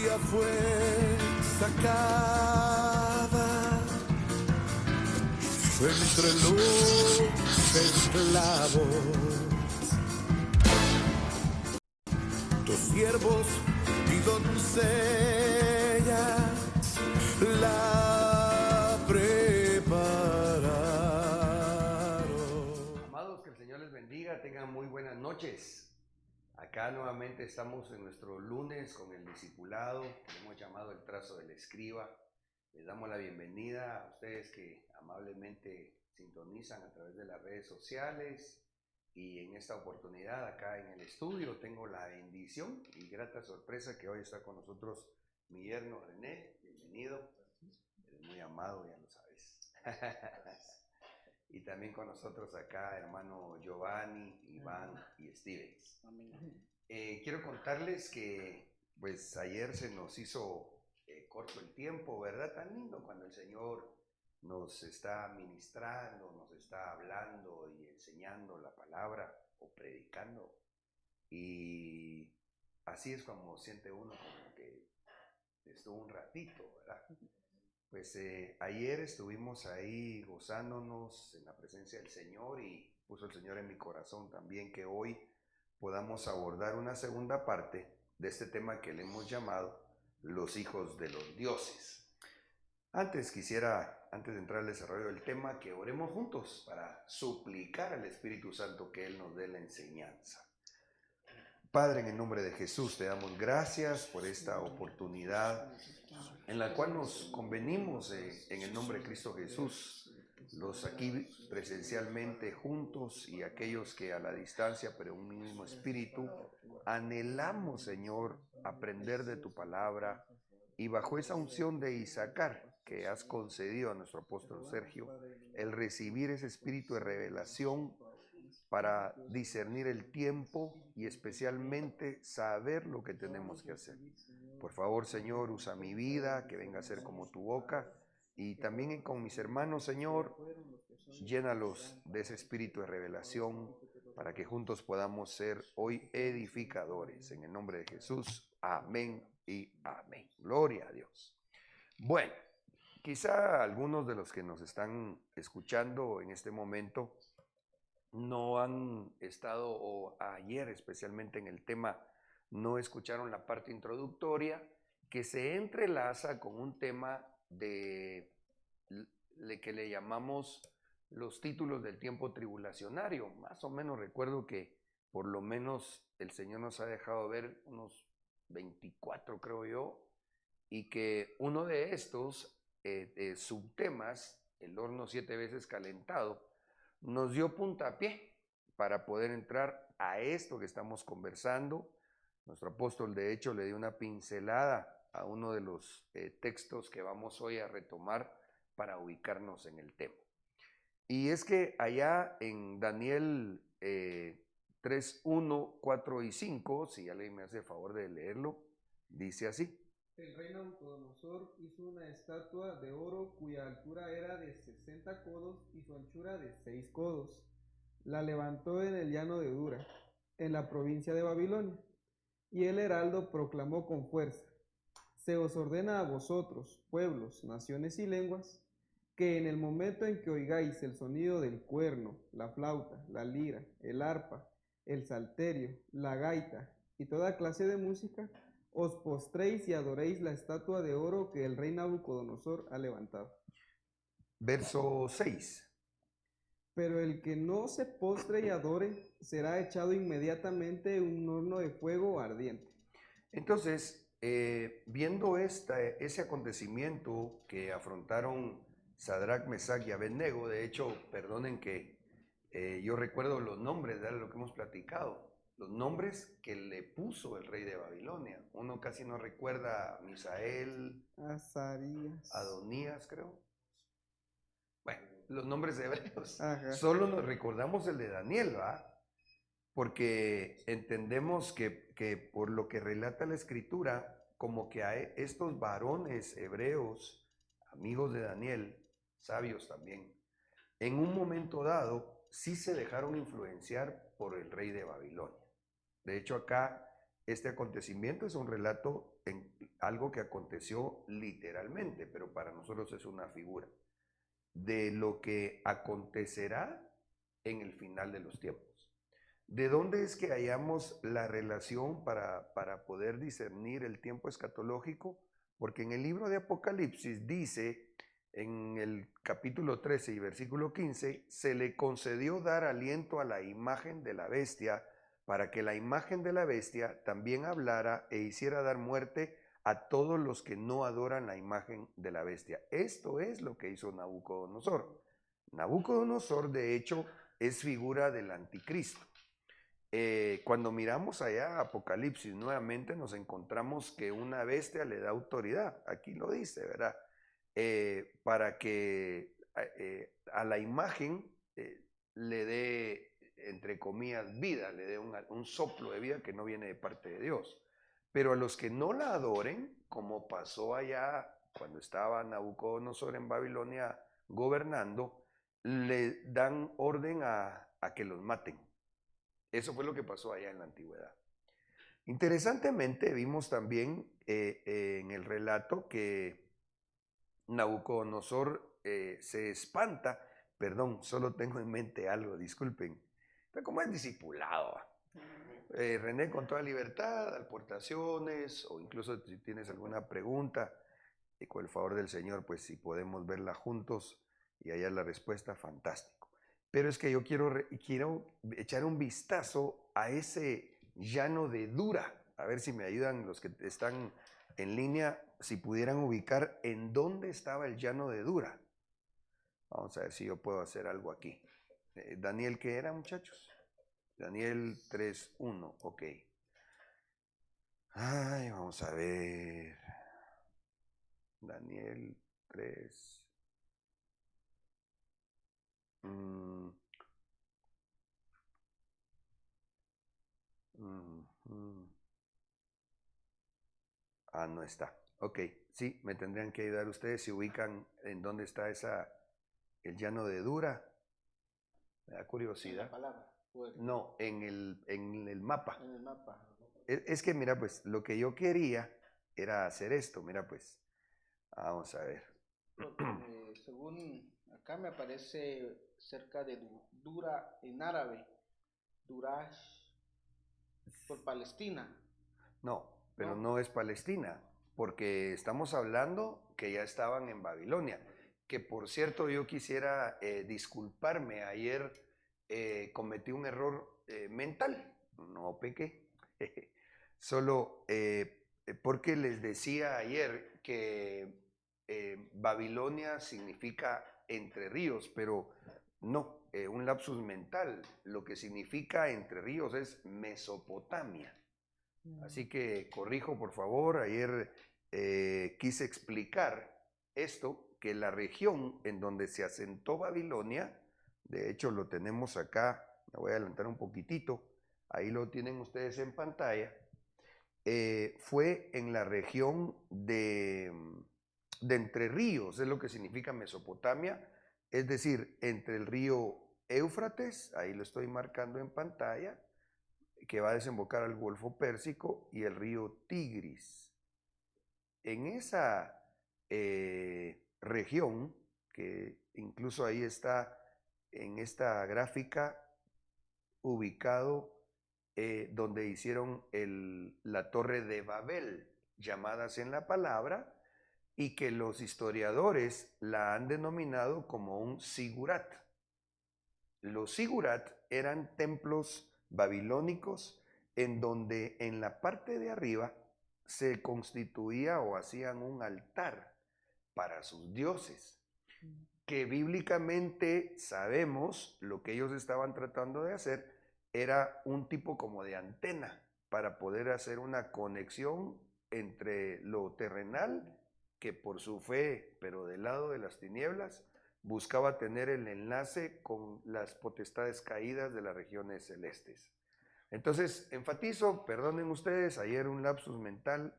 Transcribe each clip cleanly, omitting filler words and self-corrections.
ella fue sacada entre los esclavos. Tus siervos y doncellas la prepararon. Amados, que el Señor les bendiga, tengan muy buenas noches. Acá nuevamente estamos en nuestro lunes con el discipulado, que hemos llamado el trazo del escriba. Les damos la bienvenida a ustedes que amablemente sintonizan a través de las redes sociales. Y en esta oportunidad acá en el estudio tengo la bendición y grata sorpresa que hoy está con nosotros mi yerno René. Bienvenido, eres muy amado, ya lo sabes. Y también con nosotros acá hermano Giovanni, Iván y Stevens. Quiero contarles que pues ayer se nos hizo corto el tiempo, ¿verdad? Tan lindo cuando el Señor nos está ministrando, nos está hablando y enseñando la palabra o predicando. Y así es como siente uno como que estuvo un ratito, ¿verdad? Pues ayer estuvimos ahí gozándonos en la presencia del Señor y puso el Señor en mi corazón también que hoy podamos abordar una segunda parte de este tema que le hemos llamado los hijos de los dioses. Antes de entrar al desarrollo del tema, que oremos juntos para suplicar al Espíritu Santo que Él nos dé la enseñanza. Padre, en el nombre de Jesús te damos gracias por esta oportunidad en la cual nos convenimos en el nombre de Cristo Jesús, los aquí presencialmente juntos y aquellos que a la distancia, pero un mismo espíritu, anhelamos, Señor, aprender de tu palabra y bajo esa unción de Isacar que has concedido a nuestro apóstol Sergio, el recibir ese espíritu de revelación para discernir el tiempo y especialmente saber lo que tenemos que hacer. Por favor, Señor, usa mi vida, que venga a ser como tu boca, y también con mis hermanos, Señor, llénalos de ese espíritu de revelación para que juntos podamos ser hoy edificadores. En el nombre de Jesús, amén y amén. Gloria a Dios. Bueno, quizá algunos de los que nos están escuchando en este momento no han estado, o ayer especialmente en el tema, no escucharon la parte introductoria que se entrelaza con un tema que le llamamos los títulos del tiempo tribulacionario. Más o menos recuerdo que por lo menos el Señor nos ha dejado ver unos 24, creo yo, y que uno de estos subtemas, el horno 7 veces calentado, nos dio puntapié para poder entrar a esto que estamos conversando. Nuestro apóstol, de hecho, le dio una pincelada a uno de los textos que vamos hoy a retomar para ubicarnos en el tema. Y es que allá en Daniel 3, 1, 4 y 5, si alguien me hace el favor de leerlo, dice así. El rey Nabucodonosor hizo una estatua de oro cuya altura era de 60 codos y su anchura de 6 codos. La levantó en el llano de Dura, en la provincia de Babilonia. Y el heraldo proclamó con fuerza: se os ordena a vosotros, pueblos, naciones y lenguas, que en el momento en que oigáis el sonido del cuerno, la flauta, la lira, el arpa, el salterio, la gaita y toda clase de música, os postréis y adoréis la estatua de oro que el rey Nabucodonosor ha levantado. Verso 6. Pero el que no se postre y adore será echado inmediatamente en un horno de fuego ardiente. Entonces, viendo ese acontecimiento que afrontaron Sadrach, Mesach y Abednego, de hecho, perdonen que yo recuerdo los nombres de lo que hemos platicado, los nombres que le puso el rey de Babilonia. Uno casi no recuerda a Misael, Azarías, Adonías, creo. Bueno, los nombres hebreos. Ajá. Solo nos recordamos el de Daniel, ¿va? Porque entendemos que por lo que relata la escritura, como que a estos varones hebreos, amigos de Daniel, sabios también, en un momento dado sí se dejaron influenciar por el rey de Babilonia. De hecho, acá Este acontecimiento es un relato en algo que aconteció literalmente, pero para nosotros es una figura de lo que acontecerá en el final de los tiempos. ¿De dónde es que hallamos la relación para poder discernir el tiempo escatológico? Porque en el libro de Apocalipsis dice, en el capítulo 13 y versículo 15, se le concedió dar aliento a la imagen de la bestia, para que la imagen de la bestia también hablara e hiciera dar muerte a todos los que no adoran la imagen de la bestia. Esto es lo que hizo Nabucodonosor. Nabucodonosor, de hecho, es figura del anticristo. Cuando miramos allá Apocalipsis nuevamente nos encontramos que una bestia le da autoridad, aquí lo dice, ¿verdad? Para que a la imagen le dé, entre comillas, vida, le dé un soplo de vida que no viene de parte de Dios. Pero a los que no la adoren, como pasó allá cuando estaba Nabucodonosor en Babilonia gobernando, le dan orden a que los maten. Eso fue lo que pasó allá en la antigüedad. Interesantemente, vimos también en el relato que Nabucodonosor se espanta. Perdón, solo tengo en mente algo, disculpen. Pero como es discipulado, René, con toda libertad, aportaciones, o incluso si tienes alguna pregunta, y con el favor del Señor, pues si podemos verla juntos y hallar la respuesta, fantástico. Pero es que yo quiero echar un vistazo a ese llano de Dura, a ver si me ayudan los que están en línea, si pudieran ubicar en dónde estaba el llano de Dura. Vamos a ver si yo puedo hacer algo aquí. Daniel, ¿qué era, muchachos? Daniel 3:1, ok. Ay, vamos a ver. Daniel 3. No está. Ok, sí, me tendrían que ayudar ustedes si ubican en dónde está el llano de Dura. Me da curiosidad. En la palabra. No, en el mapa. En el mapa. Es que mira, pues lo que yo quería era hacer esto. Mira, pues, vamos a ver. Porque, según acá me aparece cerca de Dura en árabe, Durash por Palestina. No, pero No. no es Palestina, porque estamos hablando que ya estaban en Babilonia. Que por cierto, yo quisiera disculparme. Ayer cometí un error mental, no pequé. Solo porque les decía ayer que Babilonia significa Entre Ríos, pero no, un lapsus mental. Lo que significa Entre Ríos es Mesopotamia. Así que corrijo, por favor. Ayer quise explicar esto, que la región en donde se asentó Babilonia, de hecho lo tenemos acá, me voy a adelantar un poquitito, ahí lo tienen ustedes en pantalla, fue en la región de Entre Ríos, es lo que significa Mesopotamia, es decir, entre el río Éufrates, ahí lo estoy marcando en pantalla, que va a desembocar al Golfo Pérsico, y el río Tigris. En esa región, que incluso ahí está en esta gráfica ubicado donde hicieron la Torre de Babel, llamadas en la palabra, y que los historiadores la han denominado como un sigurat. Los sigurat eran templos babilónicos en donde en la parte de arriba se constituía o hacían un altar para sus dioses, que bíblicamente sabemos lo que ellos estaban tratando de hacer era un tipo como de antena para poder hacer una conexión entre lo terrenal, que por su fe, pero del lado de las tinieblas, buscaba tener el enlace con las potestades caídas de las regiones celestes. Entonces, enfatizo, perdonen ustedes, ayer un lapsus mental,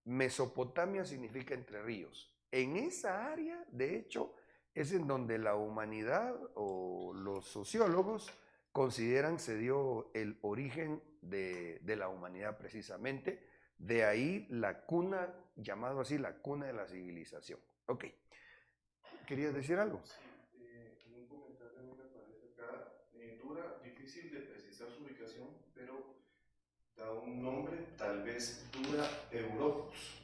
Mesopotamia significa Entre Ríos. En esa área, de hecho, es en donde la humanidad o los sociólogos consideran se dio el origen de la humanidad precisamente. De ahí la cuna, llamado así, la cuna de la civilización. Ok. ¿Querías decir algo? Sí, en un comentario a mí me aparece acá, Dura, difícil de precisar su ubicación, pero da un nombre, tal vez Dura Europos,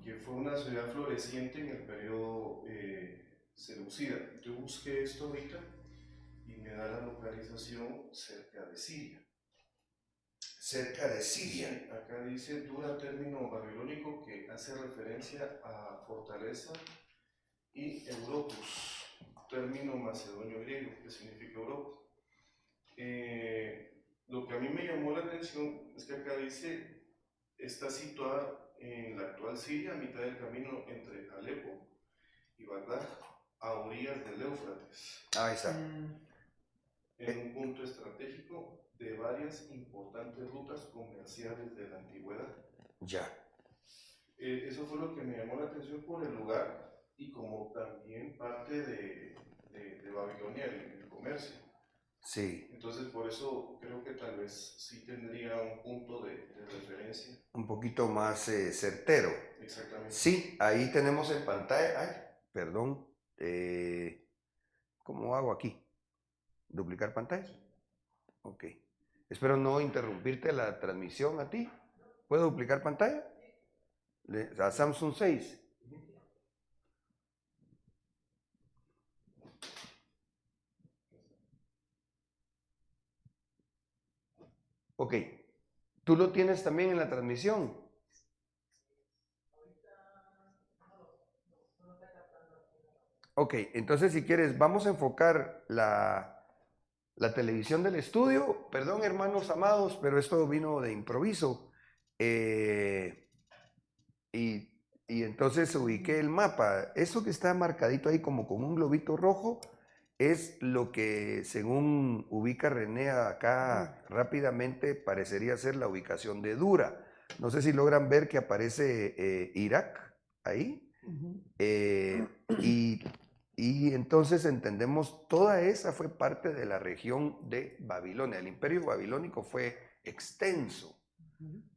que fue una ciudad floreciente en el periodo seleucida. Yo busqué esto ahorita y me da la localización cerca de Siria. Cerca de Siria. Sí, acá dice Dura, término babilónico que hace referencia a fortaleza, y Europos, término macedonio griego que significa Europa. Lo que a mí me llamó la atención es que acá dice, está situada en la actual Siria, a mitad del camino entre Alepo y Bagdad, a orillas del Éufrates. Ahí está. En un punto estratégico de varias importantes rutas comerciales de la antigüedad. Ya. Eso fue lo que me llamó la atención por el lugar y como también parte de Babilonia, el comercio. Sí. Entonces por eso creo que tal vez sí tendría un punto de referencia. Un poquito más certero. Exactamente. Sí, ahí tenemos en pantalla. Ay, perdón. ¿Cómo hago aquí? ¿Duplicar pantalla? Ok. Espero no interrumpirte la transmisión a ti. ¿Puedo duplicar pantalla? A Samsung 6. Ok. ¿Tú lo tienes también en la transmisión? Ok, entonces si quieres, vamos a enfocar la televisión del estudio. Perdón, hermanos amados, pero esto vino de improviso. Y entonces ubiqué el mapa. Eso que está marcadito ahí como con un globito rojo es lo que, según ubica René acá rápidamente, parecería ser la ubicación de Dura. No sé si logran ver que aparece Irak ahí. Y entonces entendemos, toda esa fue parte de la región de Babilonia. El imperio babilónico fue extenso.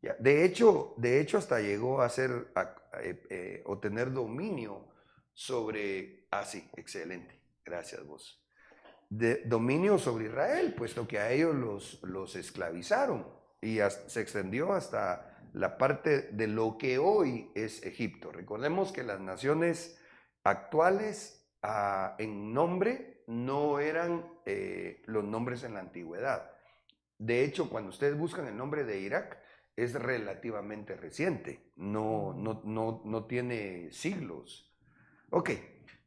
Ya, de hecho, hasta llegó a ser, o tener dominio sobre, sí, excelente, gracias vos. Dominio sobre Israel, puesto que a ellos los esclavizaron y se extendió hasta la parte de lo que hoy es Egipto. Recordemos que las naciones actuales en nombre no eran los nombres en la antigüedad. De hecho, cuando ustedes buscan el nombre de Irak, es relativamente reciente, no tiene siglos. Ok,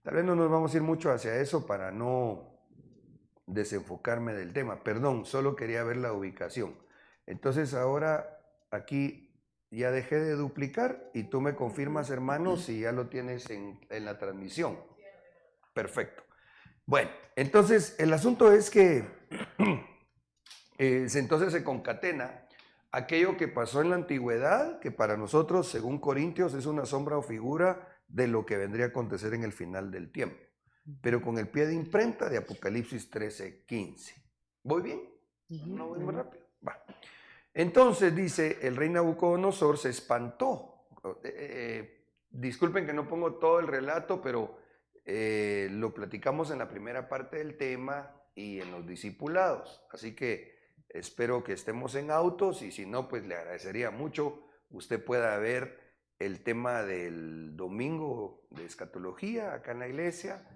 tal vez no nos vamos a ir mucho hacia eso para no desenfocarme del tema. Perdón, solo quería ver la ubicación. Entonces ahora aquí ya dejé de duplicar y tú me confirmas, hermano, si ya lo tienes en la transmisión. Perfecto. Bueno, entonces el asunto es que entonces se concatena aquello que pasó en la antigüedad, que para nosotros, según Corintios, es una sombra o figura de lo que vendría a acontecer en el final del tiempo, pero con el pie de imprenta de Apocalipsis 13:15. ¿Voy bien? ¿No voy muy rápido? Va. Entonces dice, el rey Nabucodonosor se espantó. Disculpen que no pongo todo el relato, pero lo platicamos en la primera parte del tema y en los discipulados. Así que espero que estemos en autos y si no, pues le agradecería mucho usted pueda ver el tema del domingo de escatología acá en la iglesia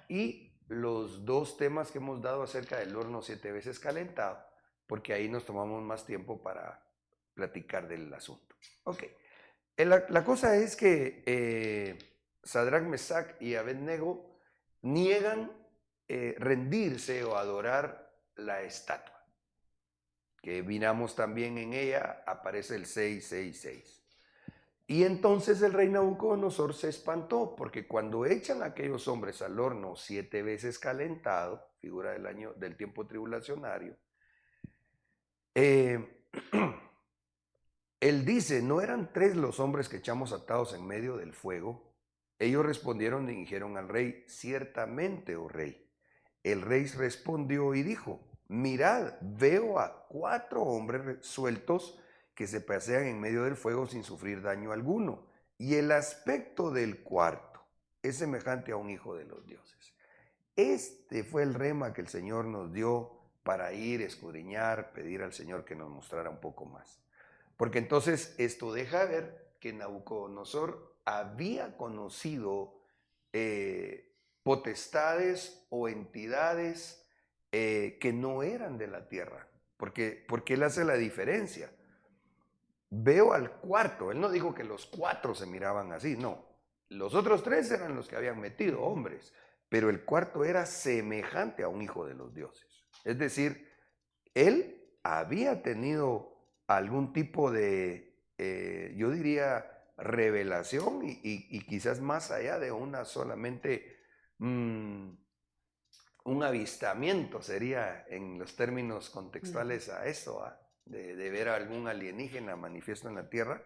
y los dos temas que hemos dado acerca del horno 7 veces calentado, porque ahí nos tomamos más tiempo para platicar del asunto. Ok, la cosa es que Sadrach, Mesach y Abednego niegan rendirse o adorar la estatua, que miramos también en ella, aparece el 666. Y entonces el rey Nabucodonosor se espantó, porque cuando echan a aquellos hombres al horno 7 veces calentado, figura del tiempo tribulacionario, él dice, ¿no eran 3 los hombres que echamos atados en medio del fuego? Ellos respondieron y dijeron al rey, ciertamente, oh rey. El rey respondió y dijo, mirad, veo a 4 hombres sueltos que se pasean en medio del fuego sin sufrir daño alguno. Y el aspecto del cuarto es semejante a un hijo de los dioses. Este fue el rema que el Señor nos dio para ir, escudriñar, pedir al Señor que nos mostrara un poco más. Porque entonces esto deja ver que Nabucodonosor había conocido potestades o entidades que no eran de la tierra. Porque él hace la diferencia. Veo al cuarto, él no dijo que los 4 se miraban así, no. Los otros 3 eran los que habían metido hombres, pero el cuarto era semejante a un hijo de los dioses. Es decir, él había tenido algún tipo de, yo diría, revelación y quizás más allá de una solamente un avistamiento, sería en los términos contextuales a esto, de ver a algún alienígena manifiesto en la tierra.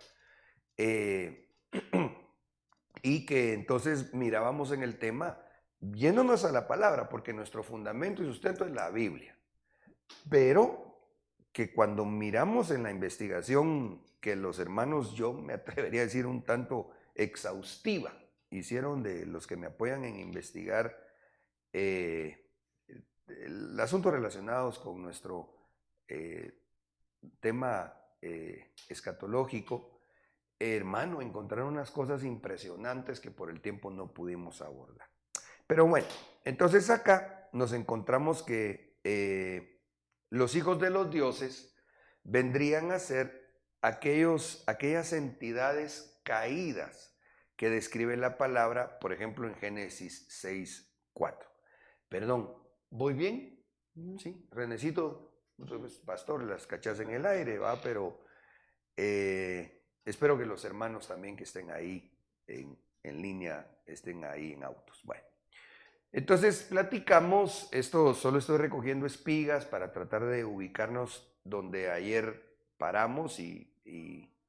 Y que entonces mirábamos en el tema yéndonos a la palabra, porque nuestro fundamento y sustento es la Biblia. Pero que cuando miramos en la investigación que los hermanos, yo me atrevería a decir un tanto exhaustiva, hicieron de los que me apoyan en investigar asuntos relacionados con nuestro tema escatológico, hermano, encontraron unas cosas impresionantes que por el tiempo no pudimos abordar. Pero bueno, entonces acá nos encontramos que los hijos de los dioses vendrían a ser aquellas entidades caídas que describe la palabra, por ejemplo, en Génesis 6:4. Perdón, ¿voy bien? Sí, Renecito, pastor, las cachas en el aire, ¿va? Pero espero que los hermanos también que estén ahí en línea estén ahí en autos. Bueno, entonces platicamos, solo estoy recogiendo espigas para tratar de ubicarnos donde ayer paramos y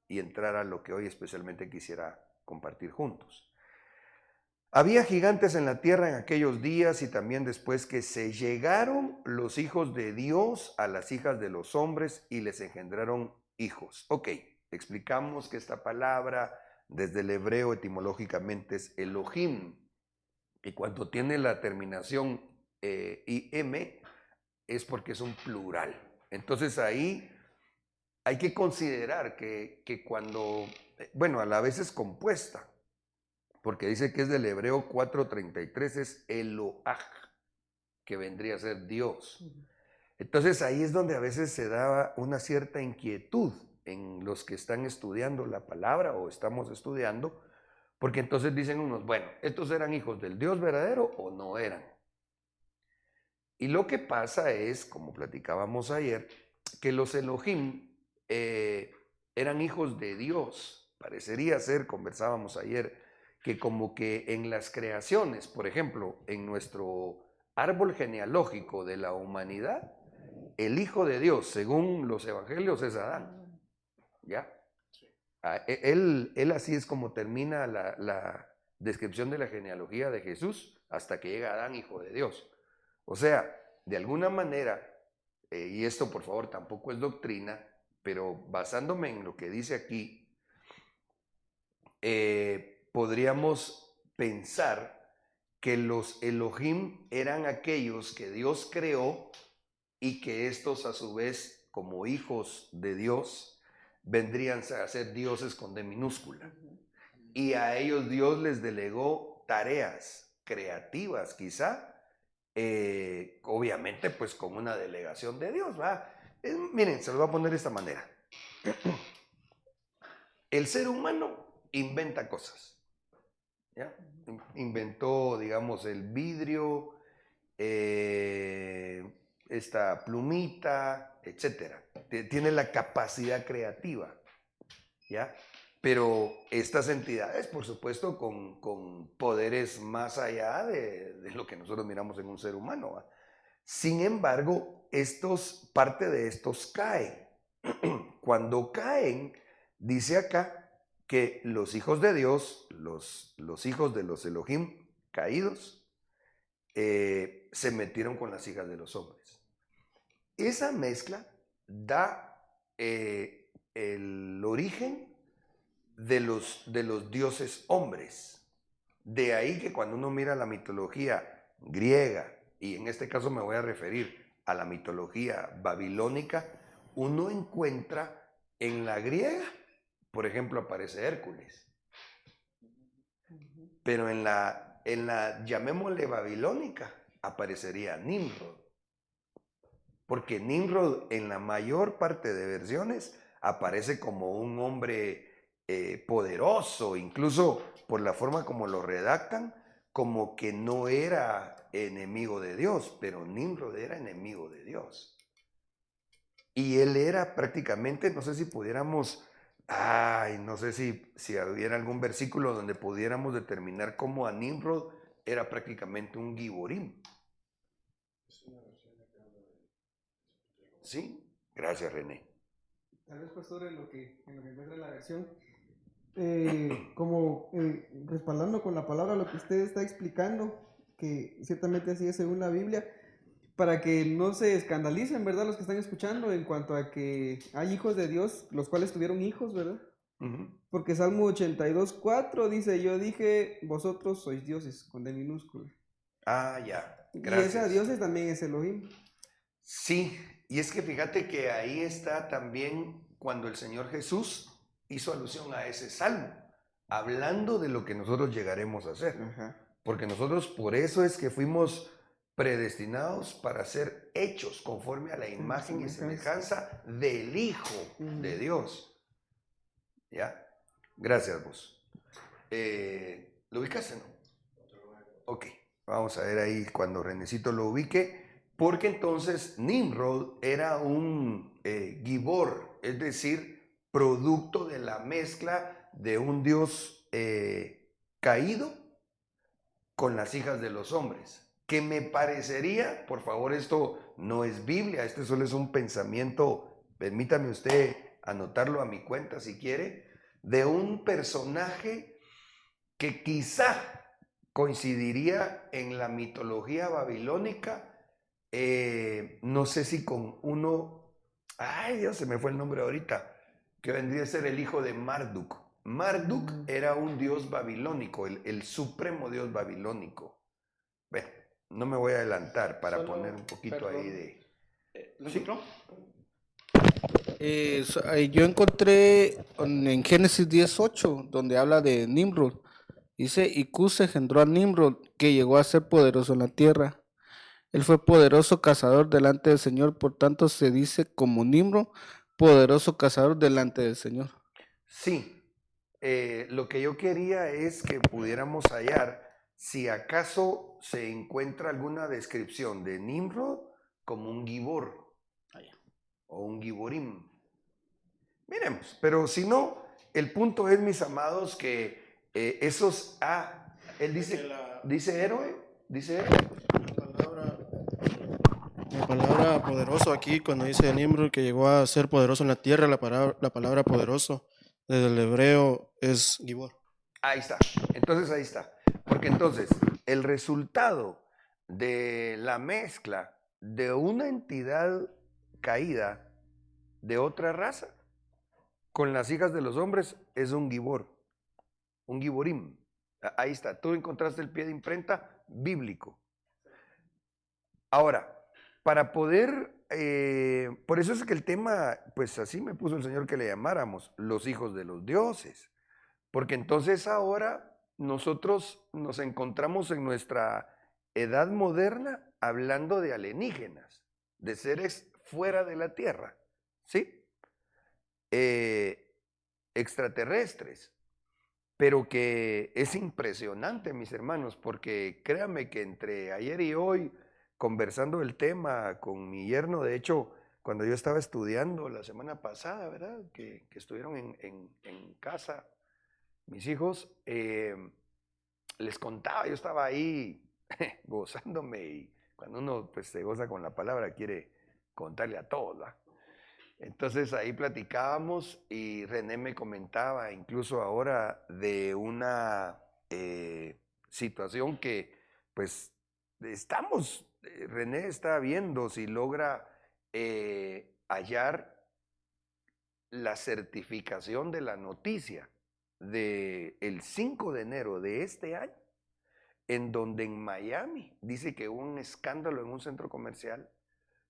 entrar a lo que hoy especialmente quisiera compartir juntos. Había gigantes en la tierra en aquellos días y también después que se llegaron los hijos de Dios a las hijas de los hombres y les engendraron hijos. Ok, explicamos que esta palabra desde el hebreo etimológicamente es Elohim y cuando tiene la terminación im es porque es un plural. Entonces ahí hay que considerar que cuando, bueno, a la vez es compuesta, porque dice que es del hebreo 4:33, es Eloah, que vendría a ser Dios. Entonces ahí es donde a veces se da una cierta inquietud en los que están estudiando la palabra o estamos estudiando, porque entonces dicen unos, bueno, ¿estos eran hijos del Dios verdadero o no eran? Y lo que pasa es, como platicábamos ayer, que los Elohim eran hijos de Dios. Parecería ser, conversábamos ayer, que como que en las creaciones, por ejemplo, en nuestro árbol genealógico de la humanidad, el hijo de Dios, según los evangelios, es Adán. ¿Ya? Él así es como termina la descripción de la genealogía de Jesús hasta que llega Adán, hijo de Dios. O sea, de alguna manera, y esto por favor tampoco es doctrina, pero basándome en lo que dice aquí, podríamos pensar que los Elohim eran aquellos que Dios creó y que estos a su vez, como hijos de Dios, vendrían a ser dioses con D minúscula. Y a ellos Dios les delegó tareas creativas, quizá, obviamente pues con una delegación de Dios, ¿va? Miren, se los voy a poner de esta manera. El ser humano inventa cosas, ¿ya? Inventó, digamos, el vidrio, esta plumita, etcétera. Tiene la capacidad creativa, ¿ya? Pero estas entidades, por supuesto, con poderes más allá de lo que nosotros miramos en un ser humano, ¿va? Sin embargo, parte de estos caen. Cuando caen, dice acá que los hijos de Dios, los hijos de los Elohim caídos, se metieron con las hijas de los hombres. esa mezcla da el origen de los dioses hombres. De ahí que cuando uno mira la mitología griega, y en este caso me voy a referir a la mitología babilónica, uno encuentra en la griega, por ejemplo, aparece Hércules, pero en la llamémosle babilónica, aparecería Nimrod, porque Nimrod en la mayor parte de versiones aparece como un hombre poderoso, incluso por la forma como lo redactan, como que no era enemigo de Dios, pero Nimrod era enemigo de Dios. Y él era prácticamente, no sé si pudiéramos, no sé si hubiera algún versículo donde pudiéramos determinar cómo a Nimrod era prácticamente un Giborim. ¿Sí? Gracias, René. Tal vez, pastor, en lo que encuentra la versión, respaldando con la palabra lo que usted está explicando, que ciertamente así es según la Biblia, para que no se escandalicen, ¿verdad? Los que están escuchando en cuanto a que hay hijos de Dios, los cuales tuvieron hijos, ¿verdad? Porque Salmo 82:4 dice, yo dije, vosotros sois dioses, con D minúscula. Ya, Y gracias. ese dioses también es Elohim. Sí, y es que fíjate que ahí está también cuando el Señor Jesús hizo alusión a ese salmo, hablando de lo que nosotros llegaremos a hacer. Ajá. Porque nosotros por eso es que fuimos predestinados para ser hechos conforme a la imagen y semejanza del Hijo de Dios. ¿Ya? Gracias vos. ¿Lo ubicaste, no? Ok, vamos a ver ahí cuando Renecito lo ubique. Porque entonces Nimrod era un gibor, es decir, producto de la mezcla de un dios caído con las hijas de los hombres. Que me parecería, por favor, esto no es Biblia, este solo es un pensamiento, permítame usted anotarlo a mi cuenta si quiere, de un personaje que quizá coincidiría en la mitología babilónica, no sé si con uno, Dios, se me fue el nombre ahorita, que vendría a ser el hijo de Marduk. Marduk era un dios babilónico, el supremo dios babilónico. Bueno, no me voy a adelantar para poner un poquito ahí de... ¿Lo ¿Sí? encontró? Yo encontré en Génesis 10:8, donde habla de Nimrod. Dice, y Cus engendró a Nimrod, que llegó a ser poderoso en la tierra. Él fue poderoso cazador delante del Señor, por tanto se dice como Nimrod, poderoso cazador delante del Señor. Sí, lo que yo quería es que pudiéramos hallar si acaso se encuentra alguna descripción de Nimrod como un gibor o un giborim. Miremos, pero si no, el punto es, mis amados, que esos... él dice, dice héroe, La palabra poderoso aquí, cuando dice Nimrod que llegó a ser poderoso en la tierra, la palabra poderoso desde el hebreo es Gibor. Ahí está, entonces ahí está. Porque entonces el resultado de la mezcla de una entidad caída de otra raza con las hijas de los hombres es un gibor, un giborim. Ahí está, tú encontraste el pie de imprenta bíblico. Ahora, para poder, por eso es que el tema, pues así me puso el Señor que le llamáramos los hijos de los dioses. Porque entonces ahora nosotros nos encontramos en nuestra edad moderna hablando de alienígenas, de seres fuera de la Tierra, ¿sí? Extraterrestres, pero que es impresionante, mis hermanos, porque créanme que entre ayer y hoy, conversando el tema con mi yerno, de hecho, cuando yo estaba estudiando la semana pasada, ¿verdad? Que estuvieron en casa mis hijos, les contaba, yo estaba ahí gozándome, y cuando uno pues se goza con la palabra quiere contarle a todos, ¿verdad? Entonces ahí platicábamos y René me comentaba incluso ahora de una situación que pues estamos, René está viendo si logra hallar la certificación de la noticia del 5 de enero de este año, en donde en Miami dice que hubo un escándalo en un centro comercial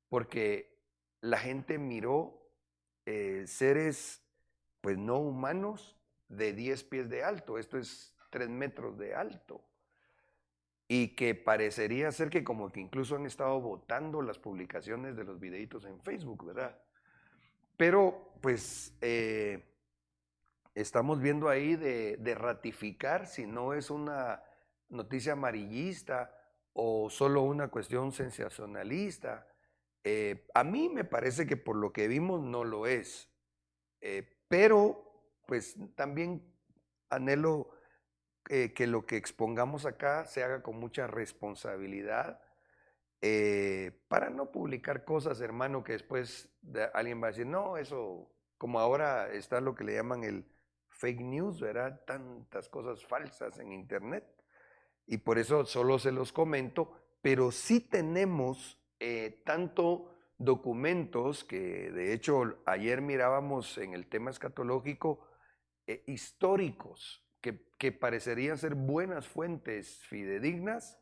porque la gente miró seres pues no humanos de 10 pies de alto, esto es 3 metros de alto, y que parecería ser que como que incluso han estado botando las publicaciones de los videitos en Facebook, ¿verdad? Pero pues estamos viendo ahí de ratificar si no es una noticia amarillista o solo una cuestión sensacionalista. A mí me parece que por lo que vimos no lo es, pero pues también anhelo que lo que expongamos acá se haga con mucha responsabilidad, para no publicar cosas, hermano, que después alguien va a decir, no, eso, como ahora está lo que le llaman el fake news, ¿verdad? Tantas cosas falsas en internet. Y por eso solo se los comento, pero sí tenemos tanto documentos que de hecho ayer mirábamos en el tema escatológico, históricos, que parecerían ser buenas fuentes fidedignas,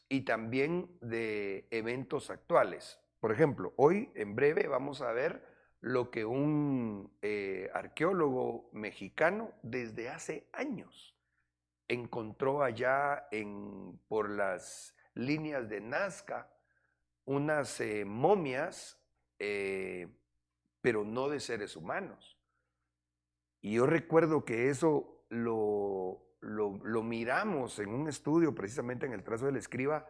y también de eventos actuales. Por ejemplo, hoy en breve vamos a ver lo que un arqueólogo mexicano desde hace años encontró allá por las líneas de Nazca, unas momias, pero no de seres humanos. Y yo recuerdo que eso lo miramos en un estudio precisamente en el trazo del escriba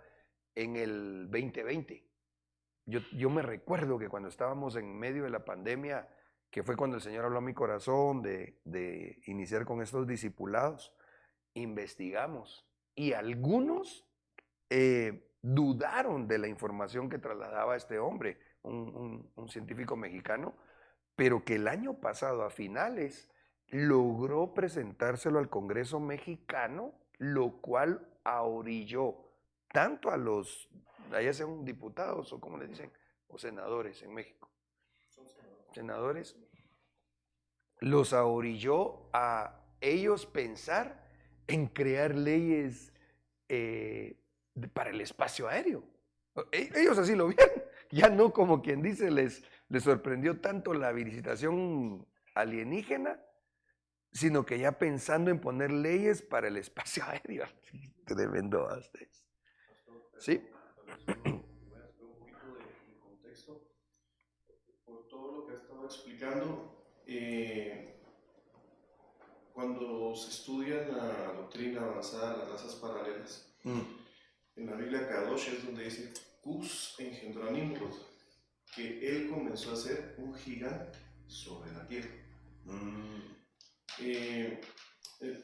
en el 2020. Yo me recuerdo que cuando estábamos en medio de la pandemia, que fue cuando el Señor habló a mi corazón de iniciar con estos discipulados, investigamos y algunos dudaron de la información que trasladaba este hombre, un científico mexicano, pero que el año pasado a finales logró presentárselo al Congreso mexicano, lo cual ahorilló tanto a los, allá sean diputados o como les dicen, o senadores en México, senadores, los ahorilló a ellos pensar en crear leyes para el espacio aéreo. Ellos así lo vieron, ya no como quien dice les sorprendió tanto la visitación alienígena, sino que ya pensando en poner leyes para el espacio aéreo. Tremendo hasta eso. ¿Sí? Voy a hacer un poquito de contexto por todo lo que ha estado explicando. Cuando se estudia la doctrina avanzada de las razas paralelas, en la Biblia Kadosh es donde dice Cus engendró a Nimrod, que él comenzó a ser un gigante sobre la tierra.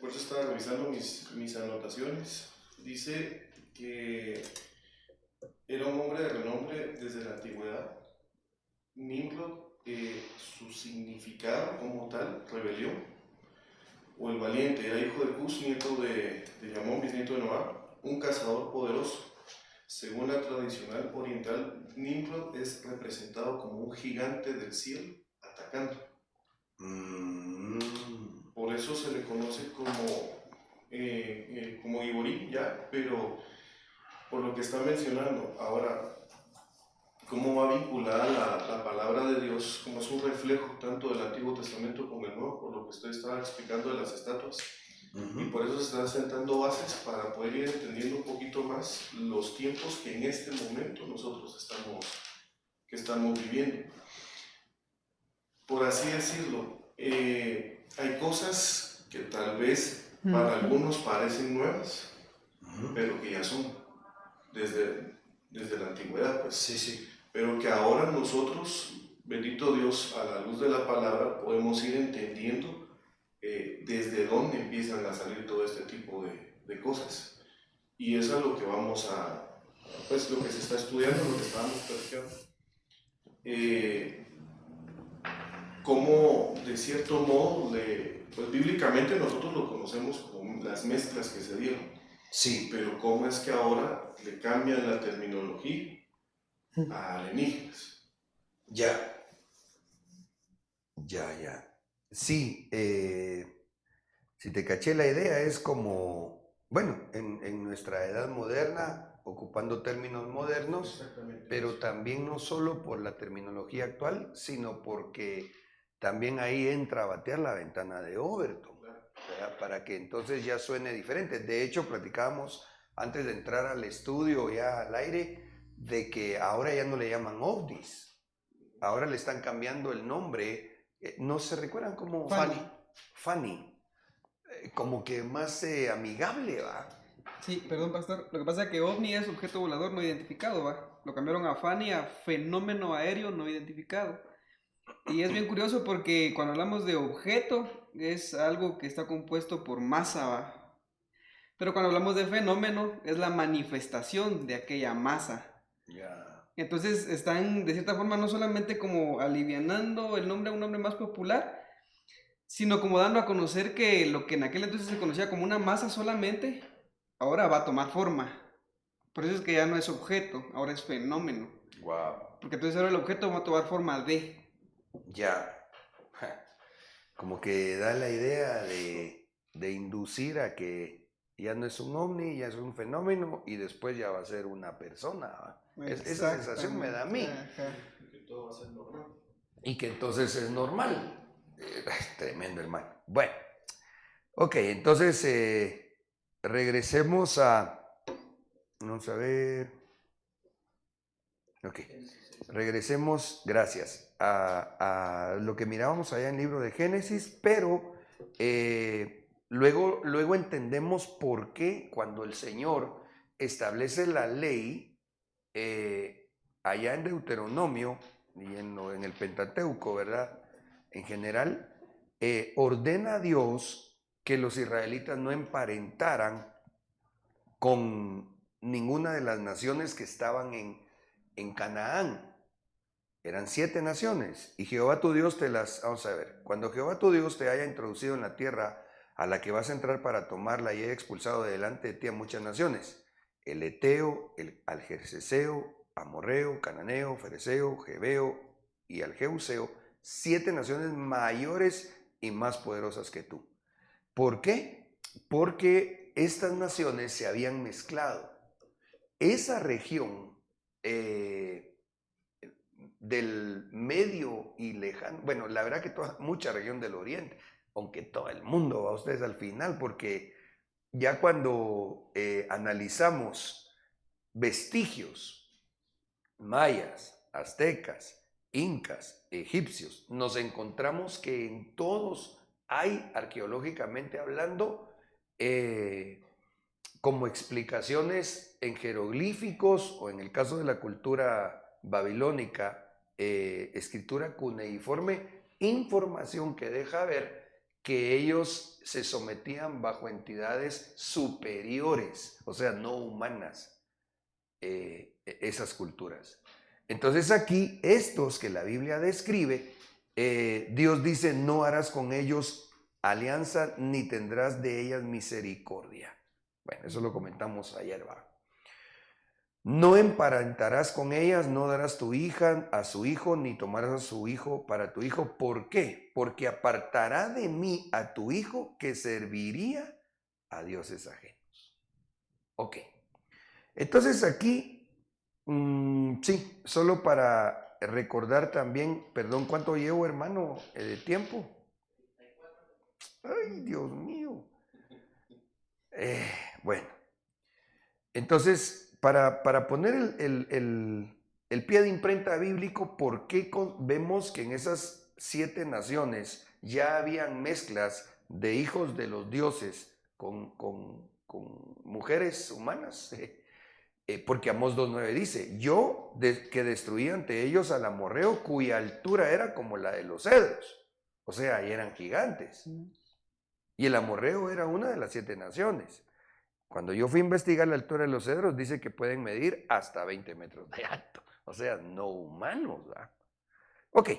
Por eso estaba revisando mis anotaciones. Dice que era un hombre de renombre desde la antigüedad. Nimrod, su significado como tal, rebelión, o el valiente, era hijo de Cus, nieto de Yamón, bisnieto de Noah, un cazador poderoso. Según la tradicional oriental, Nimrod es representado como un gigante del cielo atacando. Por eso se le conoce como Iborí, ya, pero por lo que está mencionando ahora, cómo va vinculada la palabra de Dios, como es un reflejo tanto del Antiguo Testamento como el Nuevo, por lo que usted estaba explicando de las estatuas. Y por eso se están sentando bases para poder ir entendiendo un poquito más los tiempos que en este momento nosotros estamos viviendo. Por así decirlo, hay cosas que tal vez para algunos parecen nuevas, pero que ya son desde la antigüedad, pues. Sí. Pero que ahora nosotros, bendito Dios, a la luz de la palabra, podemos ir entendiendo desde dónde empiezan a salir todo este tipo de cosas. Y eso es lo que vamos pues lo que se está estudiando, lo que estábamos platicando. Cómo, de cierto modo, pues bíblicamente nosotros lo conocemos como las mezclas que se dieron. Sí. Pero cómo es que ahora le cambian la terminología alienígenas. Ya. Ya. Sí, si te caché la idea es como, bueno, en nuestra edad moderna, ocupando términos modernos, Exactamente. pero también no solo por la terminología actual, sino porque también ahí entra a batear la ventana de Overton, ¿verdad? Para que entonces ya suene diferente. De hecho, platicábamos antes de entrar al estudio, ya al aire, de que ahora ya no le llaman ovnis, ahora le están cambiando el nombre. ¿No se recuerdan cómo? Fanny. Fanny. Como que más amigable, ¿va? Sí, perdón, pastor. Lo que pasa es que OVNI es objeto volador no identificado, ¿va? Lo cambiaron a FANI, a fenómeno aéreo no identificado. Y es bien curioso porque cuando hablamos de objeto es algo que está compuesto por masa, ¿va? Pero cuando hablamos de fenómeno es la manifestación de aquella masa. Ya. Entonces están de cierta forma no solamente como alivianando el nombre a un nombre más popular, sino como dando a conocer que lo que en aquel entonces se conocía como una masa solamente, ahora va a tomar forma. Por eso es que ya no es objeto, ahora es fenómeno. Wow. Porque entonces ahora el objeto va a tomar forma de. Ya. Como que da la idea de inducir a que ya no es un ovni, ya es un fenómeno y después ya va a ser una persona, ¿va? Esa sensación me da a mí. Ajá. Que todo va a ser normal. Y que entonces es normal. Tremendo, hermano. Bueno, ok, entonces regresemos a... Vamos a ver. Ok, regresemos, gracias, a lo que mirábamos allá en el libro de Génesis, pero luego entendemos por qué cuando el Señor establece la ley allá en Deuteronomio y en el Pentateuco, ¿verdad? En general, ordena a Dios que los israelitas no emparentaran con ninguna de las naciones que estaban en Canaán. Eran 7 naciones y Jehová tu Dios te las... Vamos a ver, cuando Jehová tu Dios te haya introducido en la tierra a la que vas a entrar para tomarla y haya expulsado de delante de ti a muchas naciones, el Eteo, el Algerseseo, Amorreo, Cananeo, Fereceo, Jebeo y Aljeuseo, 7 naciones mayores y más poderosas que tú. ¿Por qué? Porque estas naciones se habían mezclado. Esa región del medio y lejano, bueno, la verdad que mucha región del oriente, aunque todo el mundo va a ustedes al final, porque ya cuando analizamos vestigios mayas, aztecas, incas, egipcios, nos encontramos que en todos hay, arqueológicamente hablando, como explicaciones en jeroglíficos o en el caso de la cultura babilónica, escritura cuneiforme, información que deja ver que ellos se sometían bajo entidades superiores, o sea, no humanas, esas culturas. Entonces aquí, estos que la Biblia describe, Dios dice, no harás con ellos alianza ni tendrás de ellas misericordia. Bueno, eso lo comentamos ayer, va. No emparentarás con ellas, no darás tu hija a su hijo, ni tomarás a su hijo para tu hijo. ¿Por qué? Porque apartará de mí a tu hijo que serviría a dioses ajenos. Ok. Entonces aquí, sí, solo para recordar también, perdón, ¿cuánto llevo, hermano, de tiempo? Ay, Dios mío. Bueno, entonces, para poner el pie de imprenta bíblico, ¿por qué vemos que en esas 7 naciones ya habían mezclas de hijos de los dioses con mujeres humanas? Porque Amós 2.9 dice, que destruí ante ellos al amorreo cuya altura era como la de los cedros. O sea, ahí eran gigantes. Y el amorreo era una de las 7 naciones. Cuando yo fui a investigar la altura de los cedros, dice que pueden medir hasta 20 metros de alto. O sea, no humanos, ¿verdad? Ok.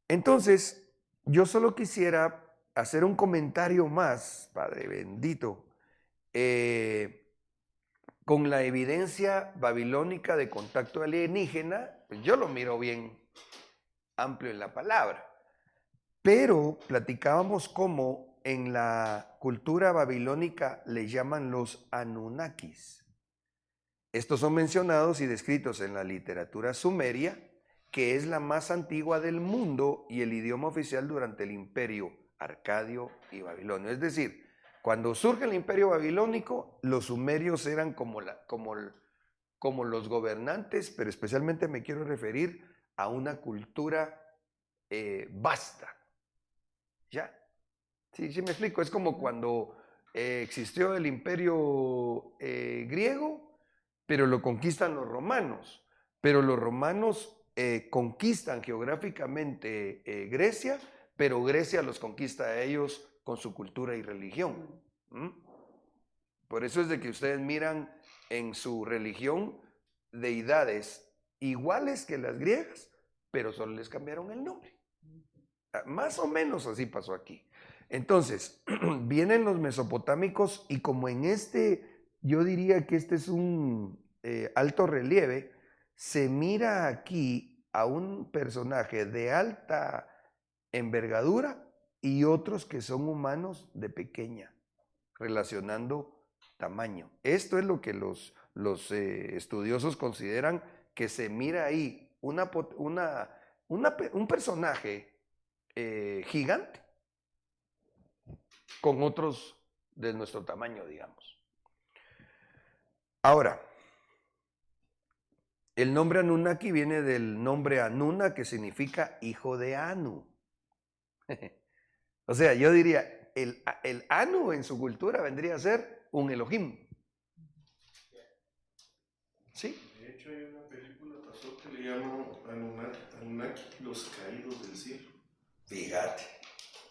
Entonces, yo solo quisiera hacer un comentario más, Padre bendito, con la evidencia babilónica de contacto alienígena, pues yo lo miro bien amplio en la palabra. Pero platicábamos cómo en la cultura babilónica le llaman los Anunnakis. Estos son mencionados y descritos en la literatura sumeria, que es la más antigua del mundo y el idioma oficial durante el imperio arcadio y babilonio. Es decir, cuando surge el imperio babilónico, los sumerios eran como los gobernantes, pero especialmente me quiero referir a una cultura vasta. ¿Ya? Sí, sí me explico. Es como cuando existió el imperio griego, pero lo conquistan los romanos. Pero los romanos conquistan geográficamente Grecia, pero Grecia los conquista a ellos con su cultura y religión. ¿Mm? Por eso es de que ustedes miran en su religión deidades iguales que las griegas, pero solo les cambiaron el nombre. Más o menos así pasó aquí. Entonces, vienen los mesopotámicos y como en yo diría que este es un alto relieve, se mira aquí a un personaje de alta envergadura y otros que son humanos de pequeña, relacionando tamaño. Esto es lo que los estudiosos consideran que se mira ahí un personaje gigante con otros de nuestro tamaño, digamos. Ahora, el nombre Anunnaki viene del nombre Anuna, que significa hijo de Anu. O sea, yo diría, el Anu en su cultura vendría a ser un Elohim. ¿Sí? De hecho, hay una película, pasó, que le llaman Anunnaki, los caídos del cielo. Fíjate,